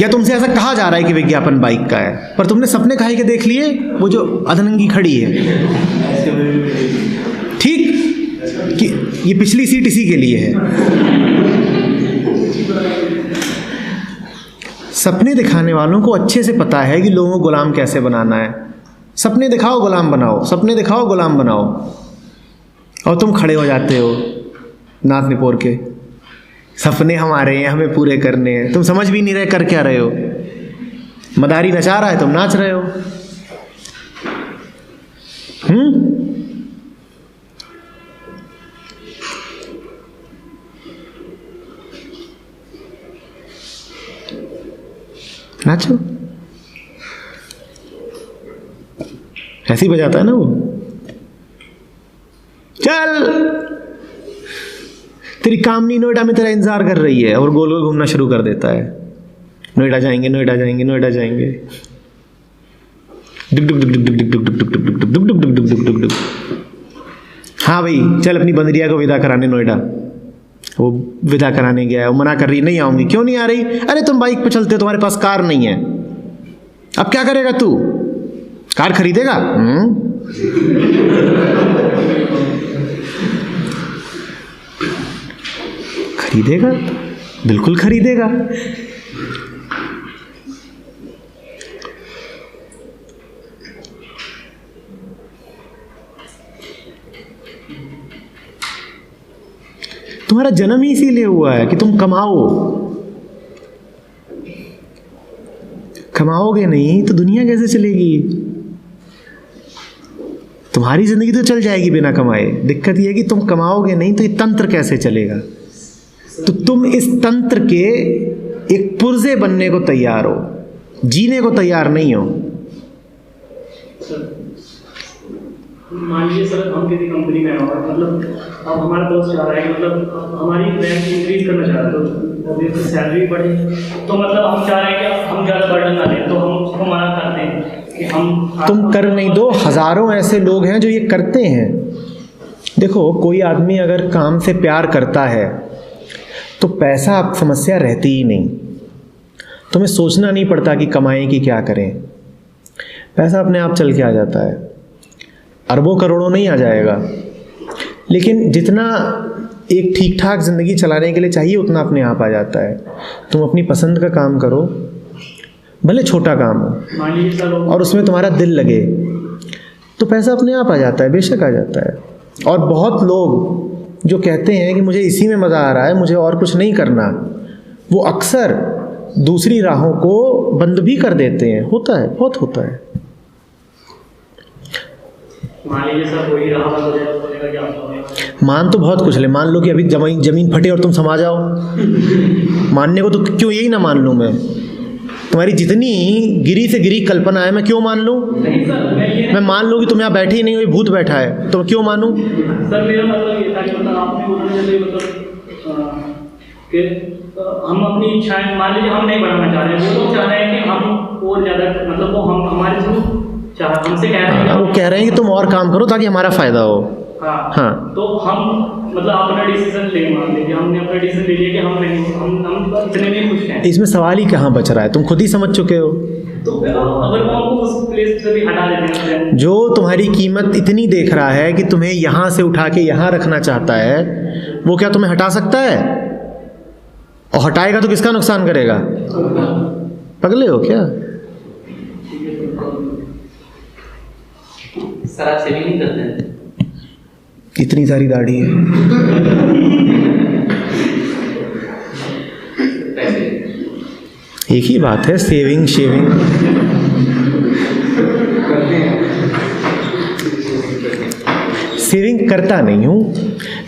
या तुमसे ऐसा कहा जा रहा है कि विज्ञापन बाइक का है, पर तुमने सपने खाई के देख लिए वो जो अधनंगी खड़ी है, ठीक कि ये पिछली सीट इसी के लिए है। सपने दिखाने वालों को अच्छे से पता है कि लोगों को गुलाम कैसे बनाना है। सपने दिखाओ, गुलाम बनाओ, सपने दिखाओ, गुलाम बनाओ, और तुम खड़े हो जाते हो नाक निपोर के, सपने हमारे हैं, हमें पूरे करने हैं। तुम समझ भी नहीं रहे कर क्या रहे हो। मदारी नचा रहा है, तुम नाच रहे हो। नाचो, ऐसे ही बजाता है ना वो। चल, तेरी कामनी नोएडा में तेरा इंतजार कर रही है और गोल गोल घूमना शुरू कर देता है। नोएडा जाएंगे, नोएडा जाएंगे, नोएडा जाएंगे। डुक डुक डुक डुक डुक डुक डुक डुक डुक डुक डुक डुक डुक डुक डुक डुक। हाँ भाई, चल अपनी बंदरिया को विदा कराने नोएडा। वो विदा कराने गया है, वो मना कर रही, नहीं आऊंगी। क्यों नहीं आ रही? अरे तुम बाइक पे चलते हो, तुम्हारे पास कार नहीं है। अब क्या करेगा तू? कार खरीदेगा? खरीदेगा, बिल्कुल खरीदेगा। तुम्हारा जन्म ही इसीलिए हुआ है कि तुम कमाओ। कमाओगे नहीं तो दुनिया कैसे चलेगी? तुम्हारी जिंदगी तो चल जाएगी बिना कमाए। दिक्कत यह है कि तुम कमाओगे नहीं तो ये तंत्र कैसे चलेगा? तो तुम इस तंत्र के एक पुर्जे बनने को तैयार हो, जीने को तैयार नहीं हो। मान लीजिए सर, हम किसी कंपनी में हो, मतलब अब हमारा दोस्त चाह रहा है, मतलब हमारी रैंक इंक्रीज करना चाह रहे हैं, तो सैलरी बढ़े, तो मतलब हम चाह रहे हैं कि हम ज़्यादा बर्डन ना लें, तो हम उसको मना करते हैं कि हम। तुम कर नहीं दो। हजारों ऐसे लोग हैं जो ये करते हैं। देखो, कोई आदमी अगर काम से प्यार करता है तो पैसा अब समस्या रहती ही नहीं। तुम्हें सोचना नहीं पड़ता कि कमाएं कि क्या करें। पैसा अपने आप चल के आ जाता है। अरबों करोड़ों नहीं आ जाएगा, लेकिन जितना एक ठीक ठाक ज़िंदगी चलाने के लिए चाहिए उतना अपने आप आ जाता है। तुम अपनी पसंद का काम करो, भले छोटा काम हो, और उसमें तुम्हारा दिल लगे, तो पैसा अपने आप आ जाता है, बेशक आ जाता है। और बहुत लोग जो कहते हैं कि मुझे इसी में मज़ा आ रहा है, मुझे और कुछ नहीं करना, वो अक्सर दूसरी राहों को बंद भी कर देते हैं। होता है, बहुत होता है। मान लीजिए सर, कोई राह बंद हो जाए तो बोलेगा क्या होगा? मान तो बहुत कुछ ले। मान लो कि अभी जमीन फटे और तुम समा जाओ। मानने को तो क्यों यही ना मान लूँ मैं? तुम्हारी जितनी गिरी से गिरी कल्पना है मैं क्यों मान लूँ? नहीं सर, मैं मान लूँ कि तुम यहाँ बैठे ही नहीं हो, भूत बैठा है, तो मैं क्यों मानूँ? सर मेरा मतलब ये था कि मतलब आपने बोला जैसे मतलब कि हम अपनी इच्छाएं, मान लीजिए हम नहीं बढ़ाना चाह रहे हैं, वो लोग चाह रहे हैं कि हम और ज़्यादा, मतलब वो हम हमारे जो हमसे कह रहे हैं, वो कह रहे हैं कि तुम और काम करो ताकि हमारा फायदा हो। हाँ, तो हम मतलब अपना डिसीजन ले, मान लीजिए हमने अपना डिसीजन ले लिया कि हम नहीं, हम इतने में खुश हैं। इसमें सवाल ही कहाँ बच रहा है? तुम खुद ही समझ चुके हो। तो अगर वो हमको उस प्लेस से भी हटा देते हैं, जो तुम्हारी कीमत इतनी देख रहा है कि तुम्हें यहाँ से उठा के यहाँ रखना चाहता है, वो क्या तुम्हें हटा सकता है? और हटाएगा तो किसका नुकसान करेगा? पगले हो क्या? सर आप सेविंग नहीं करते हैं? इतनी सारी दाढ़ी है। एक ही बात है, सेविंग शेविंग। सेविंग करता नहीं हूँ,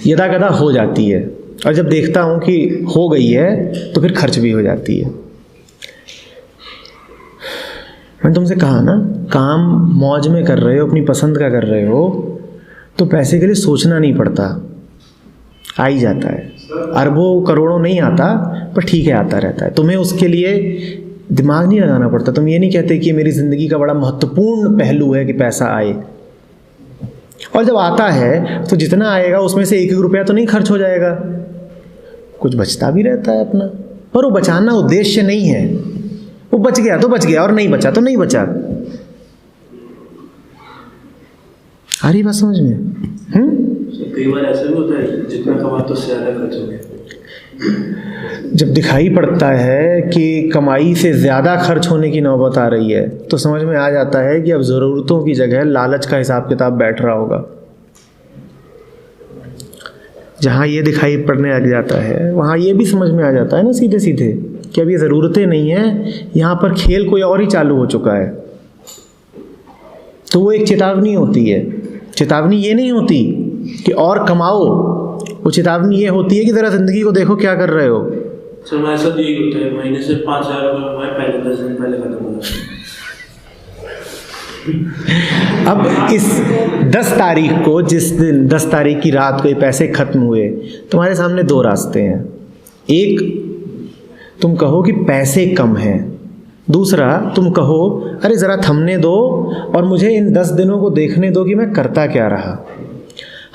यदा कदा हो जाती है, और जब देखता हूँ कि हो गई है तो फिर खर्च भी हो जाती है। मैंने तुमसे कहा ना, काम मौज में कर रहे हो, अपनी पसंद का कर रहे हो, तो पैसे के लिए सोचना नहीं पड़ता, आ ही जाता है। अरबों करोड़ों नहीं आता, पर ठीक है आता रहता है। तुम्हें उसके लिए दिमाग नहीं लगाना पड़ता। तुम ये नहीं कहते कि मेरी ज़िंदगी का बड़ा महत्वपूर्ण पहलू है कि पैसा आए। और जब आता है तो जितना आएगा उसमें से 1-1 रुपया तो नहीं खर्च हो जाएगा, कुछ बचता भी रहता है अपना। पर वो बचाना उद्देश्य नहीं है। वो बच गया तो बच गया और नहीं बचा तो नहीं बचा। आ रही बात समझ में? कई बार ऐसा भी होता है जितना कमा तो उससे ज़्यादा खर्च हो गया। जब दिखाई पड़ता है कि कमाई से ज़्यादा खर्च होने की नौबत आ रही है तो समझ में आ जाता है कि अब ज़रूरतों की जगह लालच का हिसाब किताब बैठ रहा होगा। जहाँ ये दिखाई पड़ने लग जाता है वहाँ ये भी समझ में आ जाता है ना सीधे सीधे कि अब ये ज़रूरतें नहीं हैं, यहाँ पर खेल कोई और ही चालू हो चुका है। तो वो एक चेतावनी होती है। चेतावनी ये नहीं होती कि और कमाओ, वो चेतावनी ये होती है कि ज़रा ज़िंदगी को देखो क्या कर रहे हो। सर मैं ऐसा यही होता है, महीने से 5,000 रुपये पहले 10 दिन पहले खत्म हो जाता। अब इस 10 तारीख को, जिस दिन 10 तारीख की रात को ये पैसे खत्म हुए, तुम्हारे सामने 2 रास्ते हैं। एक, तुम कहो कि पैसे कम हैं। दूसरा, तुम कहो अरे ज़रा थमने दो और मुझे इन 10 दिनों को देखने दो कि मैं करता क्या रहा।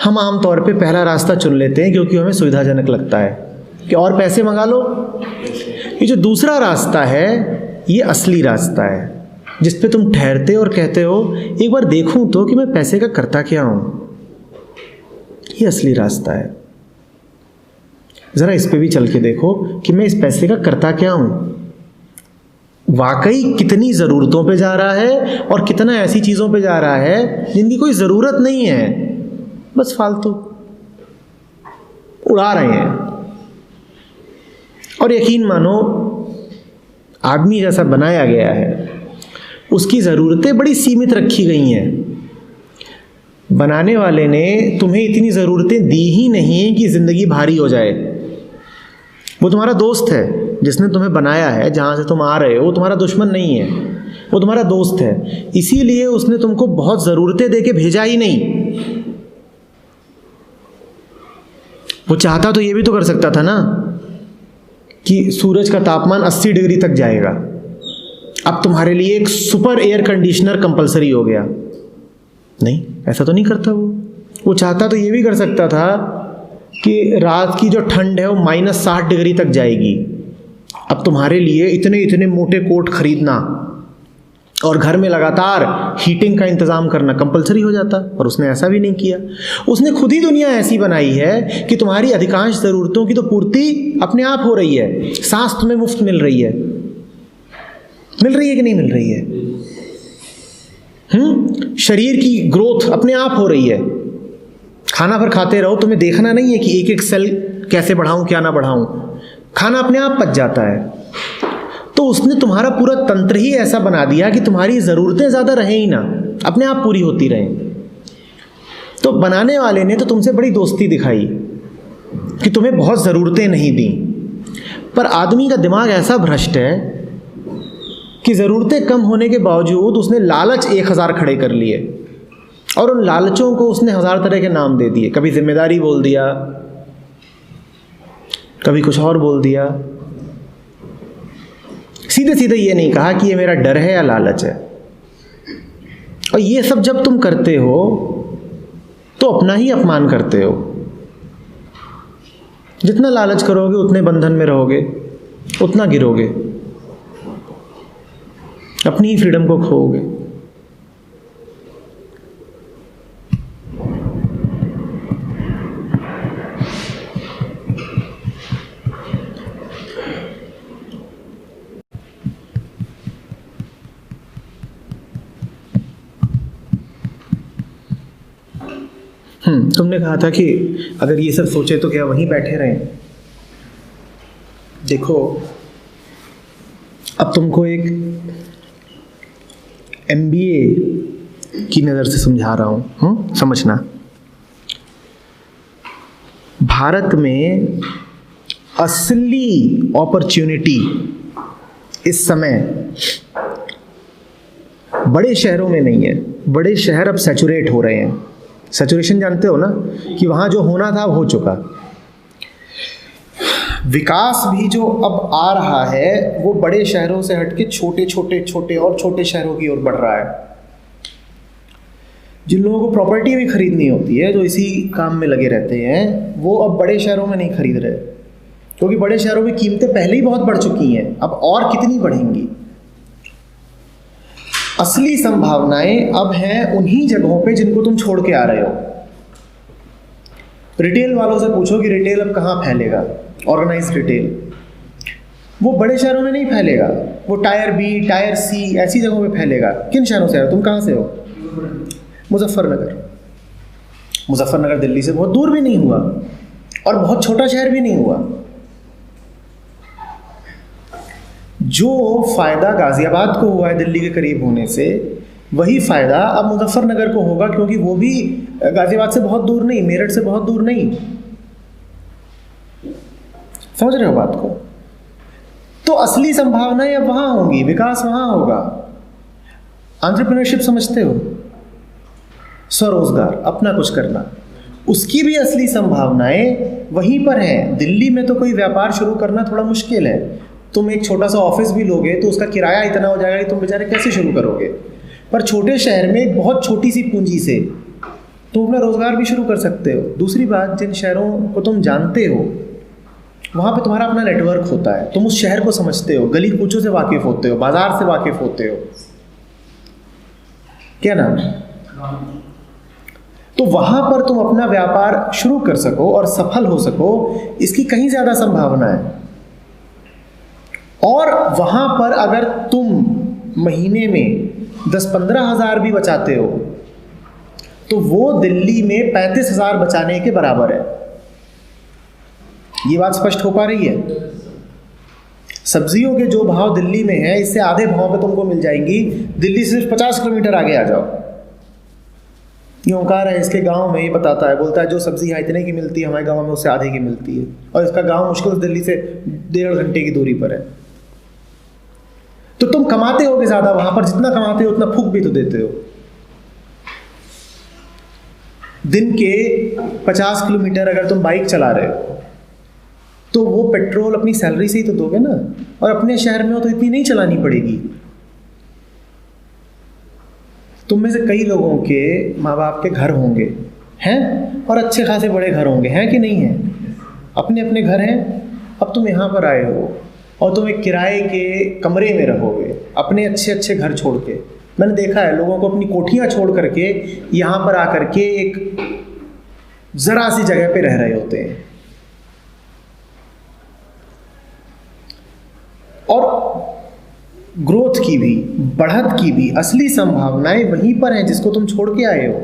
हम आम तौर पे पहला रास्ता चुन लेते हैं क्योंकि हमें सुविधाजनक लगता है कि और पैसे मंगा लो। ये जो दूसरा रास्ता है ये असली रास्ता है, जिस पे तुम ठहरते और कहते हो एक बार देखूं तो कि मैं पैसे का करता क्या हूँ। ये असली रास्ता है। ज़रा इस पे भी चल के देखो कि मैं इस पैसे का करता क्या हूँ। वाकई कितनी ज़रूरतों पे जा रहा है और कितना ऐसी चीज़ों पे जा रहा है जिनकी कोई ज़रूरत नहीं है, बस फालतू उड़ा रहे हैं। और यकीन मानो आदमी जैसा बनाया गया है उसकी ज़रूरतें बड़ी सीमित रखी गई हैं। बनाने वाले ने तुम्हें इतनी ज़रूरतें दी ही नहीं कि ज़िंदगी भारी हो जाए। वो तुम्हारा दोस्त है जिसने तुम्हें बनाया है, जहाँ से तुम आ रहे हो वो तुम्हारा दुश्मन नहीं है, वो तुम्हारा दोस्त है। इसीलिए उसने तुमको बहुत ज़रूरतें दे के भेजा ही नहीं। वो चाहता तो ये भी तो कर सकता था ना कि सूरज का तापमान 80 डिग्री तक जाएगा, अब तुम्हारे लिए एक सुपर एयर कंडीशनर कंपलसरी हो गया। नहीं, ऐसा तो नहीं करता वो चाहता तो ये भी कर सकता था कि रात की जो ठंड है वो -60 डिग्री तक जाएगी, अब तुम्हारे लिए इतने इतने मोटे कोट खरीदना और घर में लगातार हीटिंग का इंतज़ाम करना कंपलसरी हो जाता। और उसने ऐसा भी नहीं किया। उसने खुद ही दुनिया ऐसी बनाई है कि तुम्हारी अधिकांश ज़रूरतों की तो पूर्ति अपने आप हो रही है। सांस तुम्हें मुफ्त मिल रही है कि नहीं मिल रही है? शरीर की ग्रोथ अपने आप हो रही है। खाना भर खाते रहो, तुम्हें देखना नहीं है कि एक एक सेल कैसे बढ़ाऊं क्या ना बढ़ाऊं, खाना अपने आप पच जाता है। तो उसने तुम्हारा पूरा तंत्र ही ऐसा बना दिया कि तुम्हारी ज़रूरतें ज़्यादा रहें ही ना, अपने आप पूरी होती रहें। तो बनाने वाले ने तो तुमसे बड़ी दोस्ती दिखाई कि तुम्हें बहुत ज़रूरतें नहीं दी, पर आदमी का दिमाग ऐसा भ्रष्ट है कि ज़रूरतें कम होने के बावजूद उसने लालच 1000 खड़े कर लिए और उन लालचों को उसने 1000 तरह के नाम दे दिए। कभी जिम्मेदारी बोल दिया, कभी कुछ और बोल दिया। सीधे सीधे ये नहीं कहा कि ये मेरा डर है या लालच है। और ये सब जब तुम करते हो तो अपना ही अपमान करते हो। जितना लालच करोगे उतने बंधन में रहोगे, उतना गिरोगे, अपनी ही फ्रीडम को खोओगे। तुमने कहा था कि अगर ये सब सोचे तो क्या वहीं बैठे रहें। देखो, अब तुमको एक MBA की नज़र से समझा रहा हूँ, समझना। भारत में असली अपॉर्चुनिटी इस समय बड़े शहरों में नहीं है। बड़े शहर अब सैचुरेट हो रहे हैं। सैचुरेशन जानते हो ना, कि वहाँ जो होना था हो चुका। विकास भी जो अब आ रहा है वो बड़े शहरों से हटके छोटे शहरों की ओर बढ़ रहा है। जिन लोगों को प्रॉपर्टी भी खरीदनी होती है, जो इसी काम में लगे रहते हैं, वो अब बड़े शहरों में नहीं खरीद रहे, क्योंकि बड़े शहरों में कीमतें पहले ही बहुत बढ़ चुकी हैं, अब और कितनी बढ़ेंगी। असली संभावनाएं अब हैं उन्हीं जगहों पे जिनको तुम छोड़ के आ रहे हो। रिटेल वालों से पूछो कि रिटेल अब कहाँ फैलेगा, ऑर्गेनाइज्ड रिटेल। वो बड़े शहरों में नहीं फैलेगा, वो टायर बी, टायर सी ऐसी जगहों पे फैलेगा। किन शहरों से हो तुम, कहाँ से हो? मुजफ्फरनगर। मुजफ्फरनगर दिल्ली से बहुत दूर भी नहीं हुआ और बहुत छोटा शहर भी नहीं हुआ। जो फायदा गाजियाबाद को हुआ है दिल्ली के करीब होने से, वही फायदा अब मुजफ्फरनगर को होगा, क्योंकि वो भी गाजियाबाद से बहुत दूर नहीं, मेरठ से बहुत दूर नहीं। समझ रहे हो बात को? तो असली संभावनाएं अब वहां होंगी, विकास वहां होगा। एंटरप्रेन्योरशिप समझते हो? स्वरोजगार, अपना कुछ करना, उसकी भी असली संभावनाएं वहीं पर हैं। दिल्ली में तो कोई व्यापार शुरू करना थोड़ा मुश्किल है। तुम एक छोटा सा ऑफिस भी लोगे तो उसका किराया इतना हो जाएगा कि तुम बेचारे कैसे शुरू करोगे। पर छोटे शहर में एक बहुत छोटी सी पूंजी से तुम अपना रोजगार भी शुरू कर सकते हो। दूसरी बात, जिन शहरों को तुम जानते हो वहाँ पे तुम्हारा अपना नेटवर्क होता है, तुम उस शहर को समझते हो, गली कूचों से वाकिफ होते हो, बाजार से वाकिफ होते हो। क्या नाम है? तो वहां पर तुम अपना व्यापार शुरू कर सको और सफल हो सको, इसकी कहीं ज्यादा संभावना है। और वहां पर अगर तुम महीने में 10-15 हज़ार भी बचाते हो तो वो दिल्ली में 35,000 बचाने के बराबर है। ये बात स्पष्ट हो पा रही है? सब्जियों के जो भाव दिल्ली में है, इससे आधे भाव पे तुमको मिल जाएंगी दिल्ली से सिर्फ 50 किलोमीटर आगे आ जाओ। ये ओंकार है, इसके गांव में ये बताता है, बोलता है जो सब्जी यहाँ इतने की मिलती है हमारे गांव में उससे आधे की मिलती है, और इसका गांव मुश्किल से दिल्ली से 1.5 घंटे की दूरी पर है। तो तुम कमाते होगे ज्यादा वहां पर, जितना कमाते हो उतना फूक भी तो देते हो। दिन के 50 किलोमीटर अगर तुम बाइक चला रहे हो तो वो पेट्रोल अपनी सैलरी से ही तो दोगे ना, और अपने शहर में हो तो इतनी नहीं चलानी पड़ेगी। तुम में से कई लोगों के माँ बाप के घर होंगे, हैं, और अच्छे खासे बड़े घर होंगे, हैं कि नहीं हैं? अपने अपने घर हैं। अब तुम यहाँ पर आए हो और तुम एक किराए के कमरे में रहोगे, अपने अच्छे अच्छे घर छोड़ के। मैंने देखा है लोगों को अपनी कोठियाँ छोड़ करके यहाँ पर आकर के एक ज़रा सी जगह पे रह रहे होते हैं। और ग्रोथ की भी, बढ़त की भी असली संभावनाएं वहीं पर हैं जिसको तुम छोड़ के आए हो।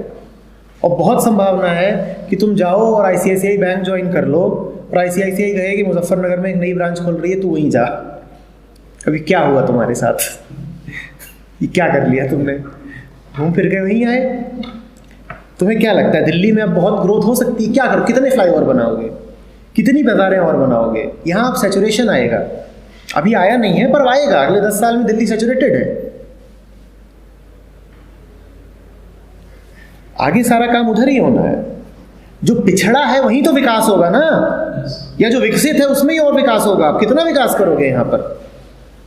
और बहुत संभावना है कि तुम जाओ और ICICI बैंक ज्वाइन कर लो, और ICICI कहे कि मुजफ्फरनगर में एक नई ब्रांच खोल रही है, तू वहीं जा। अभी क्या हुआ तुम्हारे साथ? ये क्या कर लिया तुमने? घूम फिर के वहीं आए। तुम्हें क्या लगता है दिल्ली में अब बहुत ग्रोथ हो सकती है? क्या करो, कितने फ्लाईओवर बनाओगे, कितनी बाजारें और बनाओगे? यहाँ अब सैचुरेशन आएगा। अभी आया नहीं है पर आएगा, अगले 10 साल में दिल्ली सैचुरेटेड है। आगे सारा काम उधर ही होना है। जो पिछड़ा है वहीं तो विकास होगा ना, या जो विकसित है उसमें ही और विकास होगा। आप कितना विकास करोगे? यहाँ पर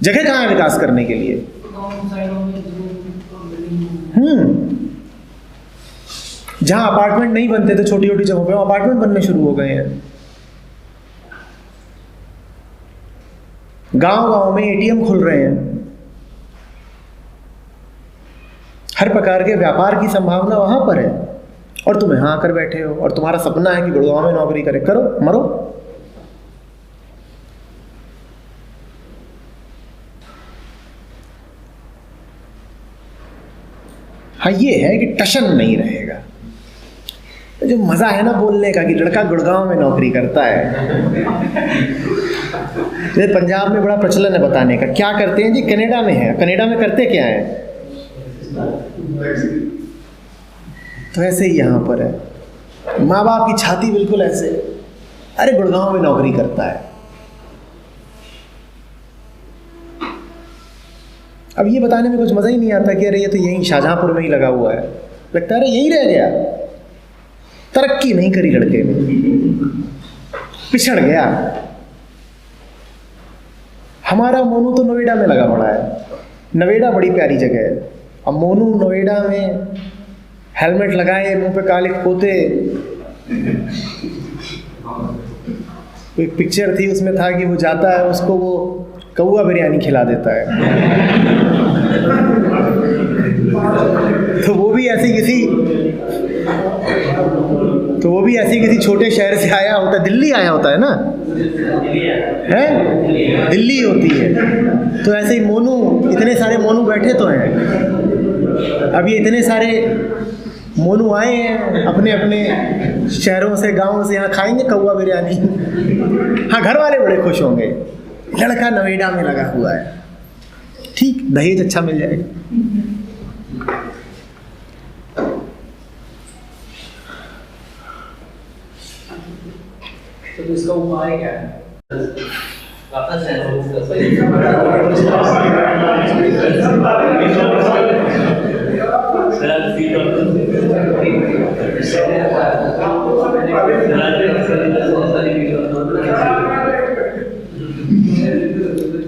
जगह कहाँ है विकास करने के लिए? जहां अपार्टमेंट नहीं बनते थे छोटी छोटी जगहों पे, वहां अपार्टमेंट बनने शुरू हो गए हैं। गांव गांव में ATM खुल रहे हैं। हर प्रकार के व्यापार की संभावना वहां पर है, और तुम यहां आकर बैठे हो और तुम्हारा सपना है कि गुड़गांव में नौकरी करे। करो, मरो। हाँ, ये है कि टशन नहीं रहेगा। जो मजा है ना बोलने का कि लड़का गुड़गांव में नौकरी करता है। जैसे पंजाब में बड़ा प्रचलन है बताने का, क्या करते हैं जी, कनाडा में है। कनाडा में करते क्या है? तो ऐसे ही यहाँ पर है। माँ बाप की छाती बिल्कुल ऐसे, अरे गुड़गांव में नौकरी करता है। अब ये बताने में कुछ मजा ही नहीं आता कि अरे ये तो यहीं शाहजहांपुर में ही लगा हुआ है। लगता है अरे यही रह गया, तरक्की नहीं करी लड़के ने, पिछड़ गया। हमारा मोनू तो नोएडा में लगा पड़ा है। नोएडा बड़ी प्यारी जगह है। अब मोनू नोएडा में हेलमेट लगाए, मुंह पे काले पोते। एक पिक्चर थी उसमें था कि वो जाता है, उसको वो कौआ बिरयानी खिला देता है। तो वो भी ऐसी किसी छोटे शहर से आया होता है, दिल्ली आया होता है ना, है दिल्ली होती है। तो ऐसे ही मोनू, इतने सारे मोनू बैठे तो हैं, अब ये इतने सारे मोनू आए हैं अपने अपने शहरों से, गाँव से, यहाँ खाएंगे कौआ बिरयानी। हाँ, घर वाले बड़े खुश होंगे, लड़का नोएडा में लगा हुआ है, ठीक, दहेज अच्छा मिल जाएगा। तो इसका उपाय क्या है?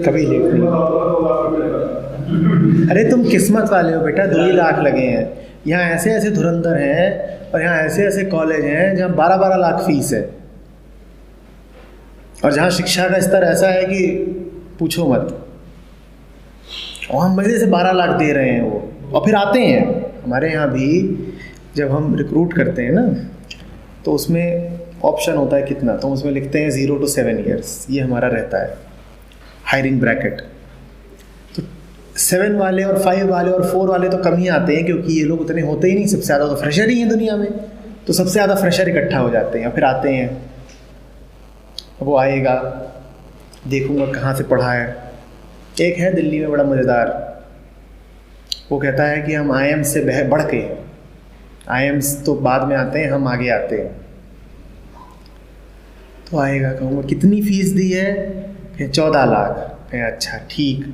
कभी लेट नहीं। अरे तुम किस्मत वाले हो बेटा, 2 ही लाख लगे हैं। यहाँ ऐसे ऐसे धुरंधर हैं और यहाँ ऐसे ऐसे कॉलेज हैं जहाँ 12-12 लाख फीस है, और जहाँ शिक्षा का स्तर ऐसा है कि पूछो मत। और हम मज़े से 12 लाख दे रहे हैं वो, और फिर आते हैं। हमारे यहाँ भी जब हम रिक्रूट करते हैं ना, तो उसमें ऑप्शन होता है कितना, तो उसमें लिखते हैं 0 to 7 years, ये हमारा रहता है हायरिंग ब्रैकेट। तो 7 वाले और 5 वाले और 4 वाले तो कम ही आते हैं, क्योंकि ये लोग उतने होते ही नहीं, सबसे ज़्यादा तो फ्रेशर ही हैं दुनिया में, तो सबसे ज़्यादा फ्रेशर इकट्ठा हो जाते हैं और फिर आते हैं। वो आएगा, देखूंगा कहाँ से पढ़ा है। एक है दिल्ली में बड़ा मज़ेदार, वो कहता है कि हम IIM से बढ़ के, IIMs तो बाद में आते हैं, हम आगे आते हैं। तो आएगा, कहूँगा कितनी फ़ीस दी है? कहें 14 लाख। कहें अच्छा ठीक,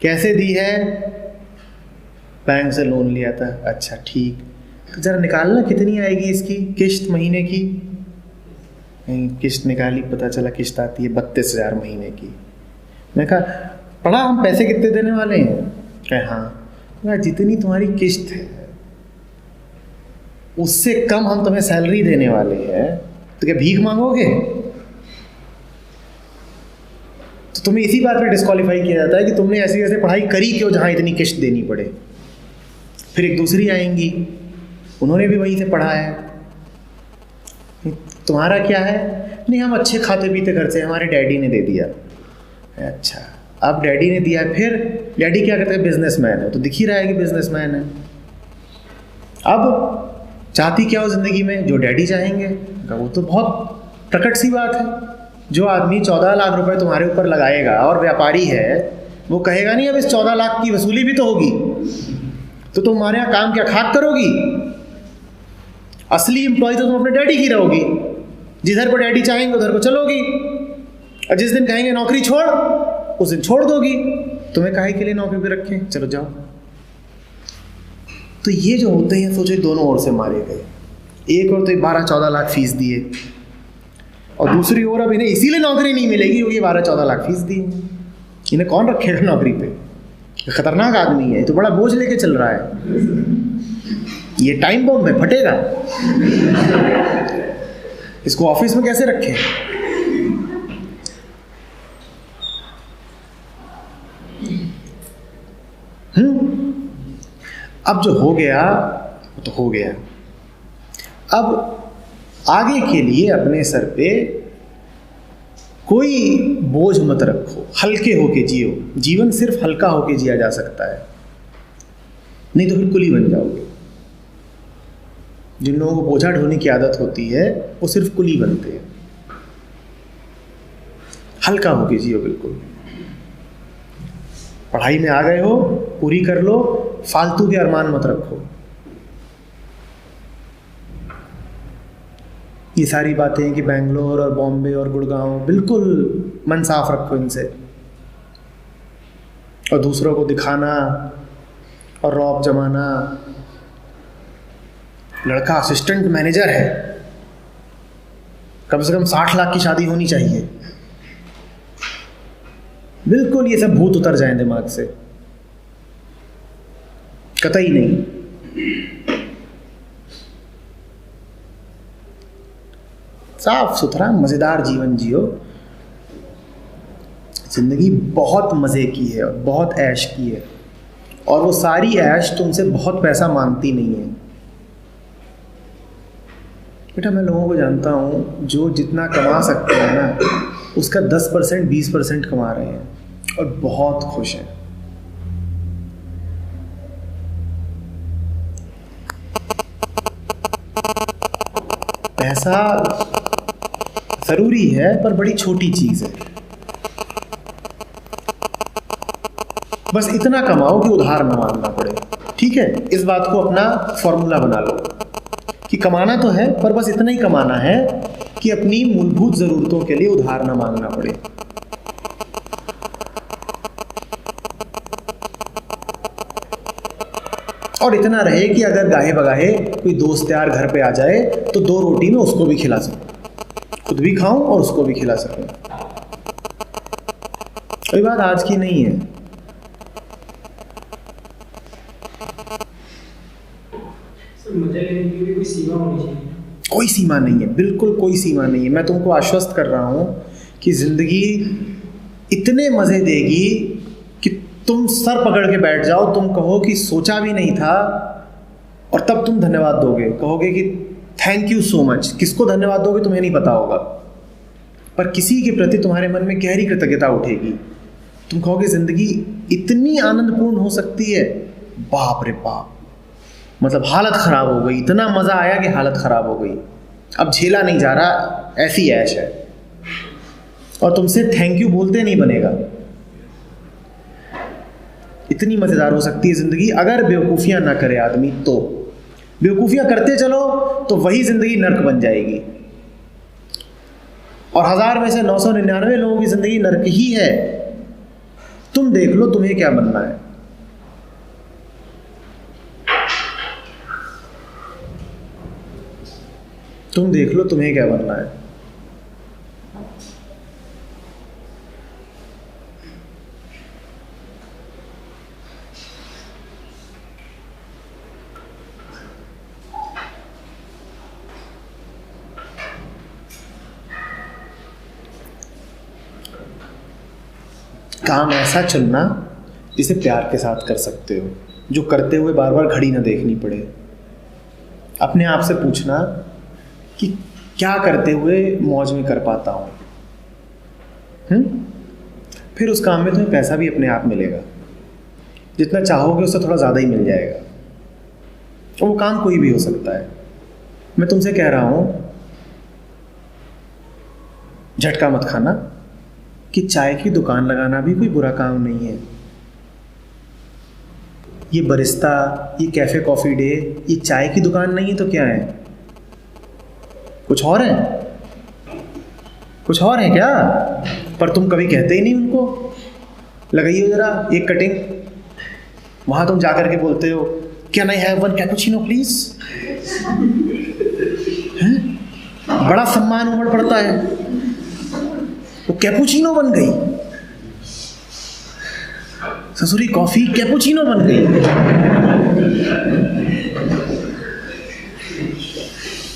कैसे दी है? बैंक से लोन लिया था। अच्छा ठीक, तो ज़रा निकालना कितनी आएगी इसकी किश्त महीने की? किश्त निकाली, पता चला किश्त आती है 32,000 महीने की। मैं कहा पढ़ा हम पैसे कितने देने वाले हैं? कहे हाँ। मैं जितनी तुम्हारी किश्त है उससे कम हम तुम्हें सैलरी देने वाले हैं, तो क्या भीख मांगोगे? तो तुम्हें इसी बात पे डिस्क्वालीफाई किया जाता है कि तुमने ऐसी ऐसे पढ़ाई करी क्यों जहाँ इतनी किश्त देनी पड़े। फिर एक दूसरी आएंगी, उन्होंने भी वहीं से पढ़ा है, तुम्हारा क्या है? नहीं हम अच्छे खाते पीते घर से, हमारे डैडी ने दे दिया। अच्छा, अब डैडी ने दिया, फिर डैडी क्या करते हैं? बिजनेसमैन है, तो दिख ही रहा है कि बिजनेसमैन है। अब चाहती क्या हो ज़िंदगी में? जो डैडी चाहेंगे। वो तो बहुत प्रकट सी बात है। जो आदमी 14 लाख रुपए तुम्हारे ऊपर लगाएगा और व्यापारी है, वो कहेगा नहीं अब इस 14 लाख की वसूली भी तो होगी, तो तुम्हारे यहाँ काम क्या खाक करोगी? असली एम्प्लॉय तो तुम अपने डैडी की रहोगी, जिधर पर डैडी चाहेंगे उधर को चलोगी, और जिस दिन कहेंगे नौकरी छोड़, उस दिन छोड़ दोगी। तुम्हें काहे के लिए नौकरी पे रखें, चलो जाओ। तो ये जो होते हैं, सोचो दोनों ओर से मारे गए। एक और तो 12-14 लाख फीस दिए, और दूसरी ओर अब इन्हें इसीलिए नौकरी नहीं मिलेगी क्योंकि 12-14 लाख फीस दी। इन्हें कौन रखेगा नौकरी पे? खतरनाक आदमी है, तो बड़ा बोझ लेके चल रहा है, ये टाइम बॉम्ब है, फटेगा। इसको ऑफिस में कैसे रखें? अब जो हो गया वो तो हो गया। अब आगे के लिए अपने सर पे कोई बोझ मत रखो, हल्के होके जियो। जीवन सिर्फ हल्का होके जिया जा सकता है, नहीं तो फिर कुली बन जाओगे। जिन लोगों को बोझा ढोने की आदत होती है वो सिर्फ कुली बनते हैं। हल्का होके जियो बिल्कुल। पढ़ाई में आ गए हो, पूरी कर लो, फालतू के अरमान मत रखो। ये सारी बातें कि बेंगलोर और बॉम्बे और गुड़गांव, बिल्कुल मन साफ रखो इनसे। और दूसरों को दिखाना और रौब जमाना, लड़का असिस्टेंट मैनेजर है, कम से कम 60 लाख की शादी होनी चाहिए, बिल्कुल ये सब भूत उतर जाएं दिमाग से, कतई नहीं। साफ सुथरा मजेदार जीवन जियो। ज़िंदगी बहुत मज़े की है और बहुत ऐश की है, और वो सारी ऐश तुमसे बहुत पैसा मांगती नहीं है। बेटा मैं लोगों को जानता हूँ जो जितना कमा सकते हैं ना, उसका 10% 20% कमा रहे हैं और बहुत खुश हैं। पैसा ज़रूरी है पर बड़ी छोटी चीज़ है। बस इतना कमाओ कि उधार न मांगना पड़े। ठीक है, इस बात को अपना फॉर्मूला बना लो कि कमाना तो है पर बस इतना ही कमाना है कि अपनी मूलभूत ज़रूरतों के लिए उधार न मांगना पड़े। और इतना रहे कि अगर गाहे बगाहे कोई दोस्त यार घर पे आ जाए तो 2 रोटी में उसको भी खिला सकूं, खुद भी खाऊं और उसको भी खिला सकूं। कोई बात आज की नहीं है। मजे लेने की भी कोई सीमा होनी चाहिए। कोई सीमा नहीं है, बिल्कुल कोई सीमा नहीं है। मैं तुमको आश्वस्त कर रहा हूं कि जिंदगी इतने मजे देगी कि तुम सर पकड़ के बैठ जाओ, तुम कहो कि सोचा भी नहीं था, और तब तुम धन्यवाद दोगे, कहोगे कि थैंक यू सो मच। किसको धन्यवाद दोगे तुम्हें नहीं पता होगा, पर किसी के प्रति तुम्हारे मन में गहरी कृतज्ञता उठेगी। तुम कहोगे जिंदगी इतनी आनंदपूर्ण हो सकती है, बाप रे बाप, मतलब हालत ख़राब हो गई, इतना मज़ा आया कि हालत ख़राब हो गई, अब झेला नहीं जा रहा, ऐसी ऐश है। और तुमसे थैंक यू बोलते नहीं बनेगा। इतनी मज़ेदार हो सकती है ज़िंदगी अगर बेवकूफ़ियाँ ना करे आदमी। तो बेवकूफ़ियाँ करते चलो तो वही ज़िंदगी नर्क बन जाएगी, और 1000 में से 999 लोगों की ज़िंदगी नर्क ही है। तुम देख लो तुम्हें क्या बनना है। तुम देख लो तुम्हें क्या बनना है। काम ऐसा चुनना जिसे प्यार के साथ कर सकते हो, जो करते हुए बार बार घड़ी ना देखनी पड़े। अपने आप से पूछना कि क्या करते हुए मौज में कर पाता हूँ। फिर उस काम में तुम्हें पैसा भी अपने आप मिलेगा, जितना चाहोगे उससे थोड़ा ज़्यादा ही मिल जाएगा, और वो काम कोई भी हो सकता है। मैं तुमसे कह रहा हूँ झटका मत खाना कि चाय की दुकान लगाना भी कोई बुरा काम नहीं है। ये बरिस्ता, ये कैफ़े कॉफ़ी डे, ये चाय की दुकान नहीं है तो क्या है? कुछ और है? कुछ और है क्या? पर तुम कभी कहते ही नहीं उनको। लगाइए ज़रा एक कटिंग, वहाँ तुम जाकर के बोलते हो can I have one cappuccino please? बड़ा सम्मान उमड़ पड़ता है, वो कैपुचिनो बन गई, ससुरी कॉफ़ी कैपुचिनो बन गई।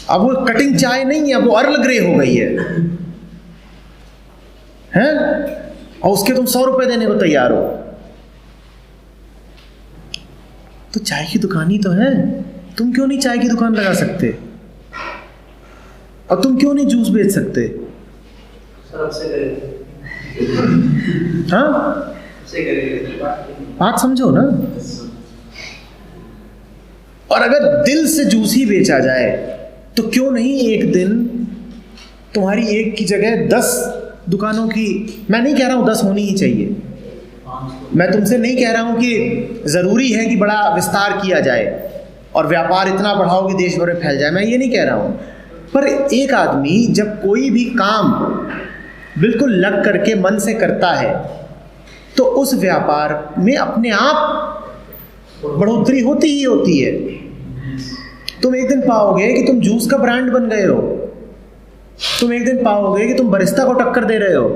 अब वो कटिंग चाय नहीं है, वो अर्ल ग्रे हो गई है, हैं? और उसके तुम 100 रुपए देने को तैयार हो। तो चाय की दुकान ही तो है, तुम क्यों नहीं चाय की दुकान लगा सकते? और तुम क्यों नहीं जूस बेच सकते? हाँ, बात समझो ना। और अगर दिल से जूस ही बेचा जाए तो क्यों नहीं एक दिन तुम्हारी एक की जगह 10 दुकानों की, मैं नहीं कह रहा हूं 10 होनी ही चाहिए, मैं तुमसे नहीं कह रहा हूं कि ज़रूरी है कि बड़ा विस्तार किया जाए और व्यापार इतना बढ़ाओ कि देश भर में फैल जाए, मैं ये नहीं कह रहा हूं। पर एक आदमी जब कोई भी काम बिल्कुल लग करके मन से करता है तो उस व्यापार में अपने आप बढ़ोतरी होती ही होती है। तुम एक दिन पाओगे कि तुम जूस का ब्रांड बन गए हो, तुम एक दिन पाओगे कि तुम बरिस्ता को टक्कर दे रहे हो।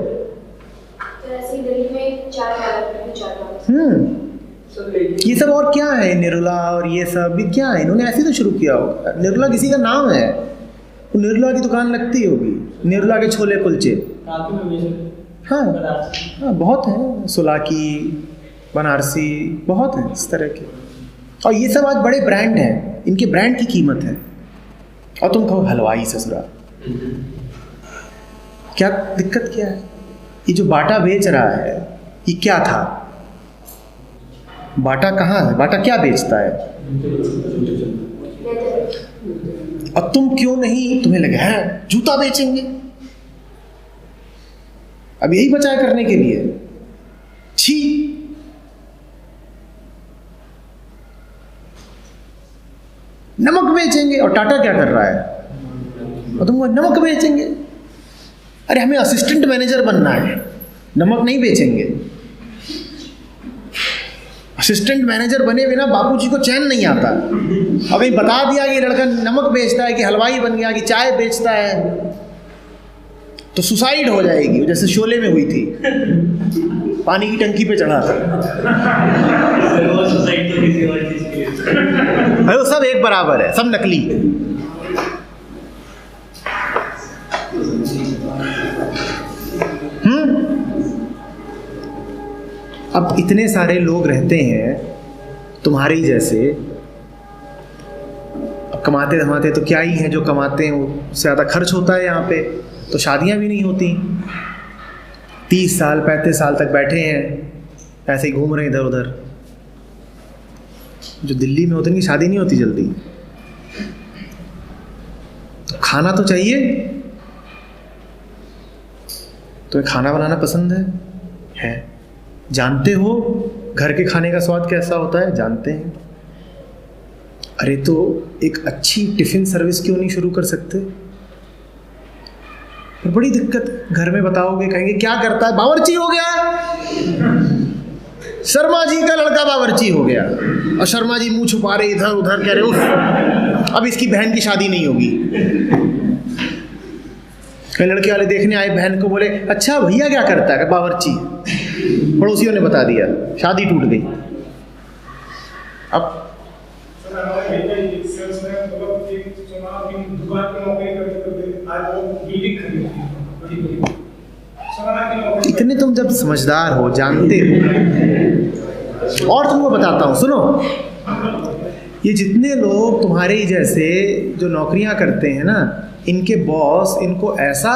ये सब और क्या है? निरुला और ये सब भी क्या है? इन्होंने ऐसे तो शुरू किया होगा। निरुला किसी का नाम है, निरुला की दुकान लगती होगी, निरुला के छोले कुलचे। हाँ हाँ, बहुत हैं, सुलाकी, बनारसी, बहुत हैं इस तरह के। और ये सब आज बड़े ब्रांड हैं, इनके ब्रांड की कीमत है। और तुम कहो हलवाई ससुरा, क्या दिक्कत क्या है? ये जो बाटा बेच रहा है ये क्या था? बाटा कहाँ है? बाटा क्या बेचता है? और तुम क्यों नहीं, तुम्हें लगे हैं जूता बेचेंगे? अब यही बचाए करने के लिए? छी! नमक बेचेंगे, और टाटा क्या कर रहा है? और तुम नमक बेचेंगे? अरे हमें असिस्टेंट मैनेजर बनना है, नमक नहीं बेचेंगे। असिस्टेंट मैनेजर बने बिना बापूजी को चैन नहीं आता। अब कहीं बता दिया कि लड़का नमक बेचता है, कि हलवाई बन गया, कि चाय बेचता है, तो सुसाइड हो जाएगी, जैसे शोले में हुई थी, पानी की टंकी पे चढ़ा था। अरे वो सब एक बराबर है, सब नकली है। अब इतने सारे लोग रहते हैं तुम्हारे ही जैसे, अब कमाते धमाते तो क्या ही है, जो कमाते हैं वो ज़्यादा खर्च होता है यहाँ पे, तो शादियाँ भी नहीं होती। 30 साल 35 साल तक बैठे हैं ऐसे ही घूम रहे हैं इधर उधर। जो दिल्ली में होते हैं कि शादी नहीं होती जल्दी, तो खाना तो चाहिए। तुम्हें खाना बनाना पसंद है? जानते हो घर के खाने का स्वाद कैसा होता है? जानते हैं। अरे तो एक अच्छी टिफ़िन सर्विस क्यों नहीं शुरू कर सकते? पर बड़ी दिक्कत, घर में बताओगे कहेंगे क्या करता है? बावर्ची हो गया, शर्मा जी का लड़का बावर्ची हो गया। और शर्मा जी मुंह छुपा रहे इधर उधर, कह रहे उफ अब इसकी बहन की शादी नहीं होगी। कई लड़के वाले देखने आए बहन को, बोले अच्छा भैया क्या करता है? बावर्ची। पड़ोसियों ने बता दिया, शादी टूट गई। अब इतने तुम जब समझदार हो, जानते हो। और तुमको बताता हूँ, सुनो, ये जितने लोग तुम्हारे ही जैसे जो नौकरियां करते हैं ना, इनके बॉस इनको ऐसा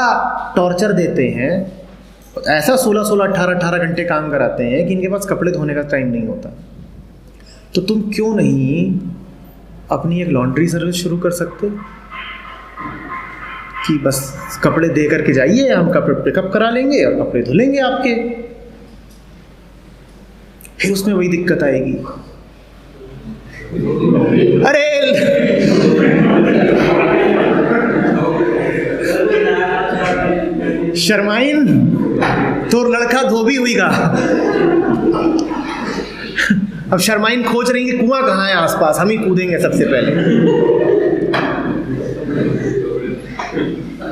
टॉर्चर देते हैं, ऐसा 16-16, 18-18 घंटे काम कराते हैं कि इनके पास कपड़े धोने का टाइम नहीं होता। तो तुम क्यों नहीं अपनी एक लॉन्ड्री सर्विस शुरू कर सकते कि बस कपड़े दे करके जाइए, हम कपड़े पिकअप करा लेंगे और कपड़े धुलेंगे आपके। फिर उसमें वही दिक्कत आएगी, अरे शर्माइन तो लड़का धोबी हुईगा। अब शर्माइन खोज रही है कुआं कहाँ है आसपास, हम ही कूदेंगे सबसे पहले।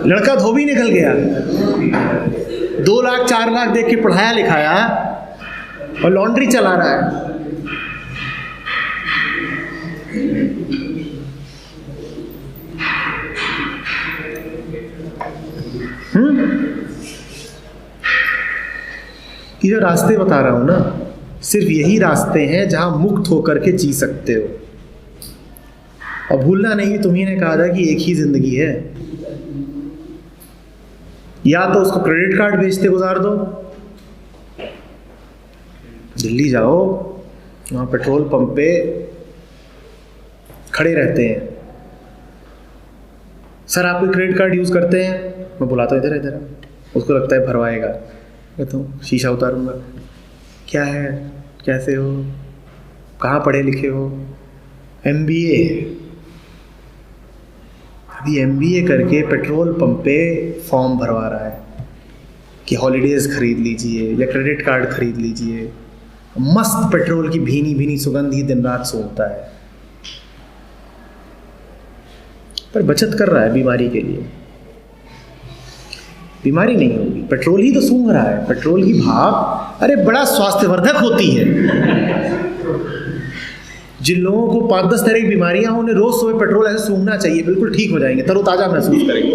लड़का धोबी निकल गया, 2 लाख 4 लाख देख के पढ़ाया लिखाया और लॉन्ड्री चला रहा है। ये जो रास्ते बता रहा हूं ना, सिर्फ यही रास्ते हैं जहां मुक्त होकर के जी सकते हो। और भूलना नहीं, तुम्ही ने कहा था कि एक ही जिंदगी है। या तो उसको क्रेडिट कार्ड बेचते गुजार दो, दिल्ली जाओ, वहाँ पेट्रोल पंप पे खड़े रहते हैं, सर आप कोई क्रेडिट कार्ड यूज़ करते हैं? मैं बुलाता हूँ इधर इधर, उसको लगता है भरवाएगा, कहता हूँ शीशा उतारूँगा, क्या है, कैसे हो, कहाँ पढ़े लिखे हो? MBA। अभी MBA करके पेट्रोल पंप पे फॉर्म भरवा रहा है कि हॉलीडेज़ खरीद लीजिए या क्रेडिट कार्ड खरीद लीजिए। मस्त पेट्रोल की भीनी भीनी सुगंध ही दिन रात सूंघता है, पर बचत कर रहा है बीमारी के लिए। बीमारी नहीं होगी, पेट्रोल ही तो सूंघ रहा है। पेट्रोल की भाप अरे बड़ा स्वास्थ्यवर्धक होती है। जिन लोगों को 5-10 तरह की बीमारियां हों, उन्हें रोज सुबह पेट्रोल ऐसे सूंघना चाहिए, बिल्कुल ठीक हो जाएंगे, तरोताजा महसूस करेंगे।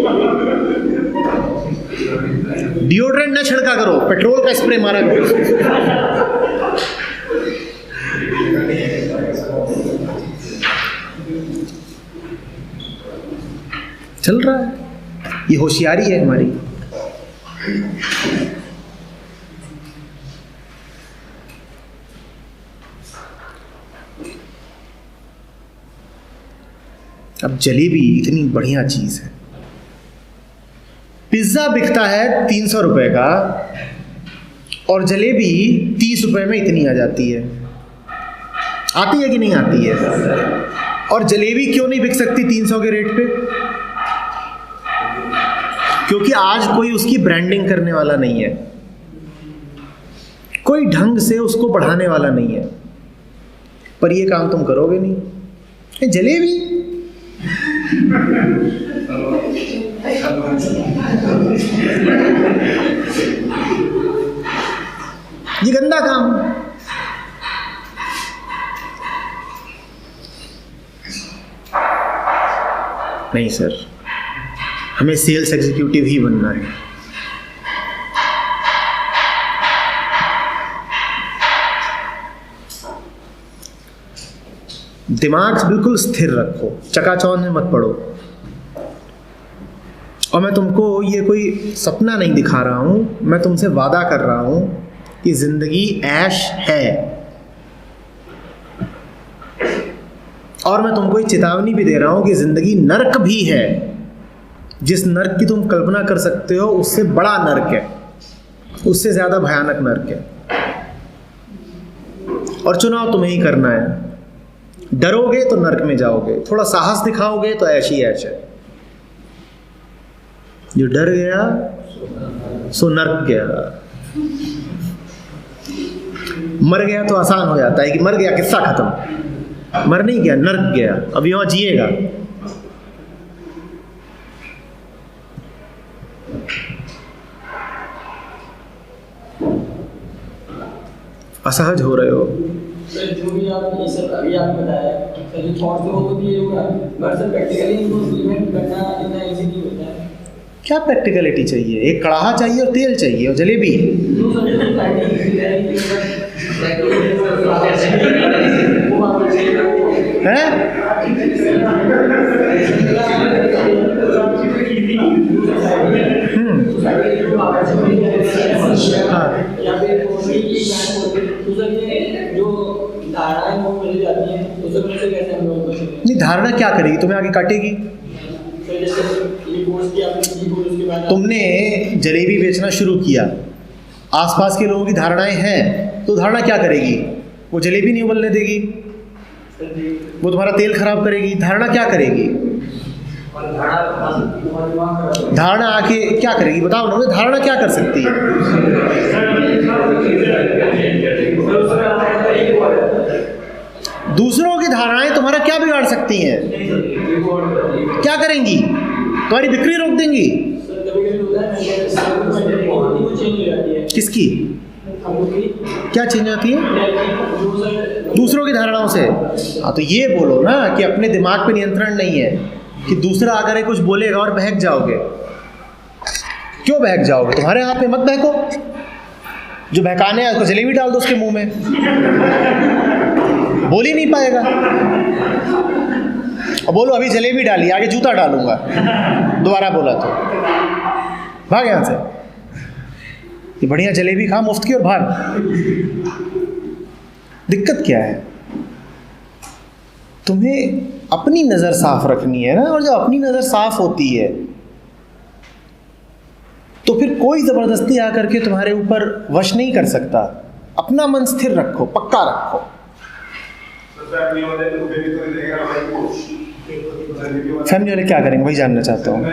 डिओड्रेंट ना छिड़का करो, पेट्रोल का स्प्रे मारा करो। चल रहा है, ये होशियारी है हमारी। अब जलेबी इतनी बढ़िया चीज है, पिज्जा बिकता है 300 रुपए का और जलेबी 30 रुपए में इतनी आ जाती है। आती है कि नहीं आती है? और जलेबी क्यों नहीं बिक सकती 300 के रेट पे? क्योंकि आज कोई उसकी ब्रांडिंग करने वाला नहीं है, कोई ढंग से उसको बढ़ाने वाला नहीं है। पर ये काम तुम करोगे नहीं। जलेबी ये गंदा काम। नहीं सर, हमें सेल्स एग्जीक्यूटिव ही बनना है। दिमाग बिल्कुल स्थिर रखो, चकाचौंध में मत पड़ो। और मैं तुमको ये कोई सपना नहीं दिखा रहा हूं, मैं तुमसे वादा कर रहा हूं कि जिंदगी ऐश है। और मैं तुमको एक चेतावनी भी दे रहा हूं कि जिंदगी नर्क भी है। जिस नर्क की तुम कल्पना कर सकते हो उससे बड़ा नर्क है, उससे ज्यादा भयानक नर्क है। और चुनाव तुम्हें ही करना है। डरोगे तो नर्क में जाओगे, थोड़ा साहस दिखाओगे तो ऐश ही ऐश है। जो डर गया सो नर्क गया। मर गया तो आसान हो जाता है कि मर गया, किस्सा खत्म। मर नहीं गया, नर्क गया, अब यहां जिएगा। असहज हो रहे हो। सर जो भी आप ये सब अभी आपने बताया, सर जो थॉट्स हो तो ये होगा, बट सर प्रैक्टिकली इनको इम्प्लीमेंट करना इतना इजी नहीं होता है। क्या प्रैक्टिकलिटी चाहिए? एक कड़ाहा चाहिए और तेल चाहिए और जलेबी। हैं? नहीं, धारणा क्या करेगी? तुम्हें आगे काटेगी। तुमने जलेबी बेचना शुरू किया, आसपास के लोगों की धारणाएं हैं, तो धारणा क्या करेगी? वो जलेबी नहीं उबलने देगी, वो तुम्हारा तेल खराब करेगी। धारणा क्या करेगी? धारणा आके क्या करेगी? बताओ ना, धारणा क्या कर सकती है? दूसरों की धारणाएं तुम्हारा क्या बिगाड़ सकती हैं? क्या करेंगी? तुम्हारी बिक्री रोक देंगी। किसकी? क्या चेंज आती है? दूसरों की धारणाओं से। हाँ, तो ये बोलो ना कि अपने दिमाग पे नियंत्रण नहीं है, कि दूसरा अगर कुछ बोलेगा और बहक जाओगे। क्यों बहक जाओगे? तुम्हारे हाथ में मत बहको। जो बहकाने है उसको जलेबी डाल दो उसके मुंह में, बोल ही नहीं पाएगा। और बोलो अभी जलेबी डाली, आगे जूता डालूंगा, दोबारा बोला तो भाग यहां से। ये बढ़िया जलेबी खा मुफ्त की और भाग। दिक्कत क्या है? तुम्हें अपनी नज़र साफ रखनी है ना, और जब अपनी नज़र साफ होती है तो फिर कोई ज़बरदस्ती आकर के तुम्हारे ऊपर वश नहीं कर सकता। अपना मन स्थिर रखो, पक्का रखो। फैमिली वाले क्या करेंगे वही जानना चाहता हूँ।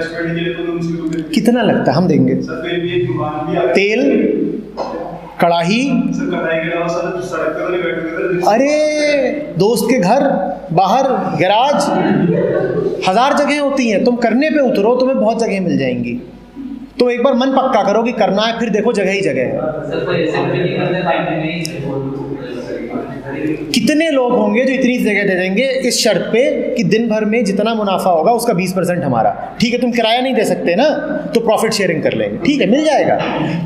कितना लगता है? हम देंगे। तेल, कढ़ाई, अरे दोस्त के घर बाहर गैराज, 1000 जगह होती हैं। तुम करने पे उतरो, तुम्हें बहुत जगह मिल जाएंगी। तो एक बार मन पक्का करो कि करना है, फिर देखो जगह ही जगह है। कितने लोग होंगे जो इतनी जगह दे देंगे इस शर्त पे कि दिन भर में जितना मुनाफा होगा उसका 20% हमारा। ठीक है, तुम किराया नहीं दे सकते ना, तो प्रॉफिट शेयरिंग कर लेंगे। ठीक है, मिल जाएगा।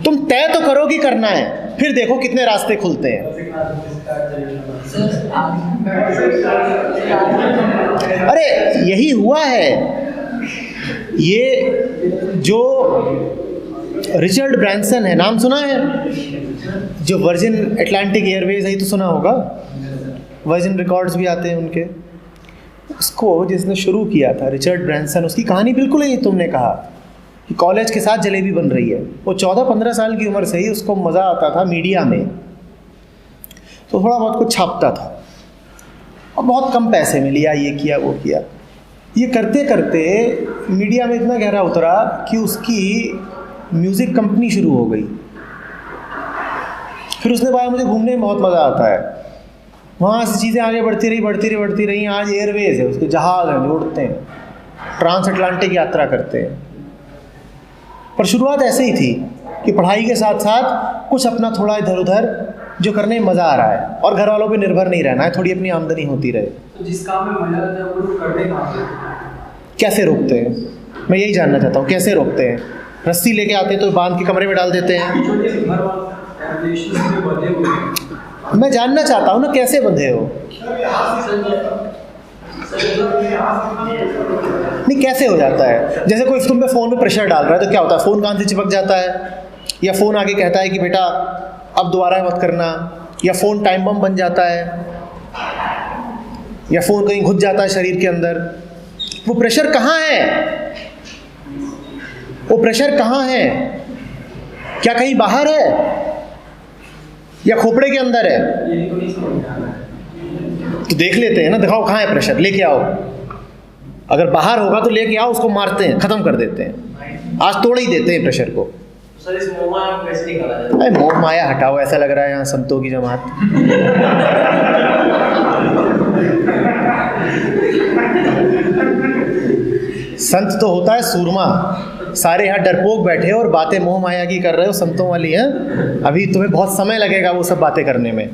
तुम तय तो करो कि करना है, फिर देखो कितने रास्ते खुलते हैं। अरे यही हुआ है। ये जो रिचर्ड ब्रैंसन है, नाम सुना है? जो वर्जिन अटलांटिक एयरवेज है, तो सुना होगा। वर्जिन रिकॉर्ड्स भी आते हैं उनके। उसको जिसने शुरू किया था रिचर्ड ब्रैंसन, उसकी कहानी बिल्कुल ही तुमने कहा कि कॉलेज के साथ जलेबी बन रही है। वो 14-15 साल की उम्र से ही उसको मज़ा आता था मीडिया में, तो थोड़ा बहुत कुछ छापता था और बहुत कम पैसे में लिया, ये किया वो किया। ये करते करते मीडिया में इतना गहरा उतरा कि उसकी म्यूज़िक कंपनी शुरू हो गई। फिर उसने बताया मुझे घूमने में बहुत मज़ा आता है। वहाँ से चीज़ें आगे बढ़ती रही। आज एयरवेज है, उसके जहाज़ हैं, उड़ते हैं, ट्रांस अटलांटिक यात्रा करते हैं। पर शुरुआत ऐसे ही थी कि पढ़ाई के साथ साथ कुछ अपना थोड़ा इधर उधर जो करने में मज़ा आ रहा है, और घर वालों पे निर्भर नहीं रहना है, थोड़ी अपनी आमदनी होती रहे। तो जिस काम में मजा आता है वो लोग करने कहाँ पे? कैसे रोकते हैं? मैं यही जानना चाहता हूँ, कैसे रोकते हैं? रस्सी लेके आते हैं तो बांध के कमरे में डाल देते हैं। छोटे से घर वाले रिलेशंस में बंधे हुए हैं। मैं जानना चाहता हूँ ना, कैसे बंधे हो? नहीं, कैसे हो जाता है? जैसे कोई तुम पे फ़ोन में प्रेशर डाल रहा है तो क्या होता है? फ़ोन कान से चिपक जाता है, या फ़ोन आगे कहता है कि बेटा अब दोबारा मत करना, या फ़ोन टाइम बम बन जाता है, या फ़ोन कहीं घुस जाता है शरीर के अंदर। वो प्रेशर कहाँ है? वो प्रेशर कहाँ है? क्या कहीं बाहर है या खोपड़े के अंदर है? ये तो नहीं समझ में आ रहा है। तो देख लेते हैं ना, दिखाओ कहाँ है प्रेशर, लेके आओ। अगर बाहर होगा तो लेके आओ, उसको मारते हैं, ख़त्म कर देते हैं, आज तोड़ ही देते हैं प्रेशर को। सर इस मोह माया को कैसे निकाला जाए? अरे मोह माया हटाओ, ऐसा लग रहा है यहाँ संतों की जमात। संत तो होता है सूरमा। सारे यहाँ डरपोक बैठे हो और बातें मोह माया की कर रहे हो, संतों वाली हैं। अभी तुम्हें बहुत समय लगेगा वो सब बातें करने में।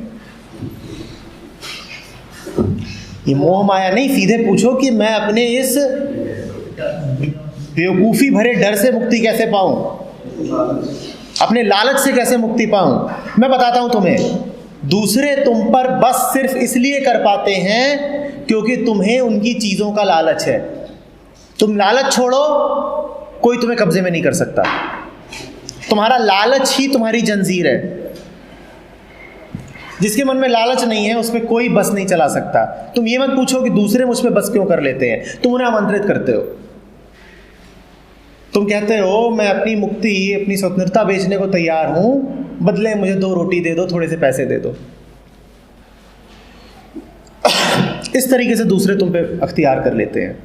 ये मोह माया नहीं, सीधे पूछो कि मैं अपने इस बेवकूफ़ी भरे डर से मुक्ति कैसे पाऊं, अपने लालच से कैसे मुक्ति पाऊं। मैं बताता हूं तुम्हें, दूसरे तुम पर बस सिर्फ इसलिए कर पाते हैं क्योंकि तुम्हें उनकी चीज़ों का लालच है। तुम लालच छोड़ो, कोई तुम्हें कब्जे में नहीं कर सकता। तुम्हारा लालच ही तुम्हारी जंजीर है। जिसके मन में लालच नहीं है उस पर कोई बस नहीं चला सकता। तुम ये मत पूछो कि दूसरे मुझ पे बस क्यों कर लेते हैं, तुम उन्हें आमंत्रित करते हो। तुम कहते हो मैं अपनी मुक्ति, अपनी स्वतंत्रता बेचने को तैयार हूं, बदले मुझे 2 रोटी दे दो, थोड़े से पैसे दे दो। इस तरीके से दूसरे तुम पे अख्तियार कर लेते हैं।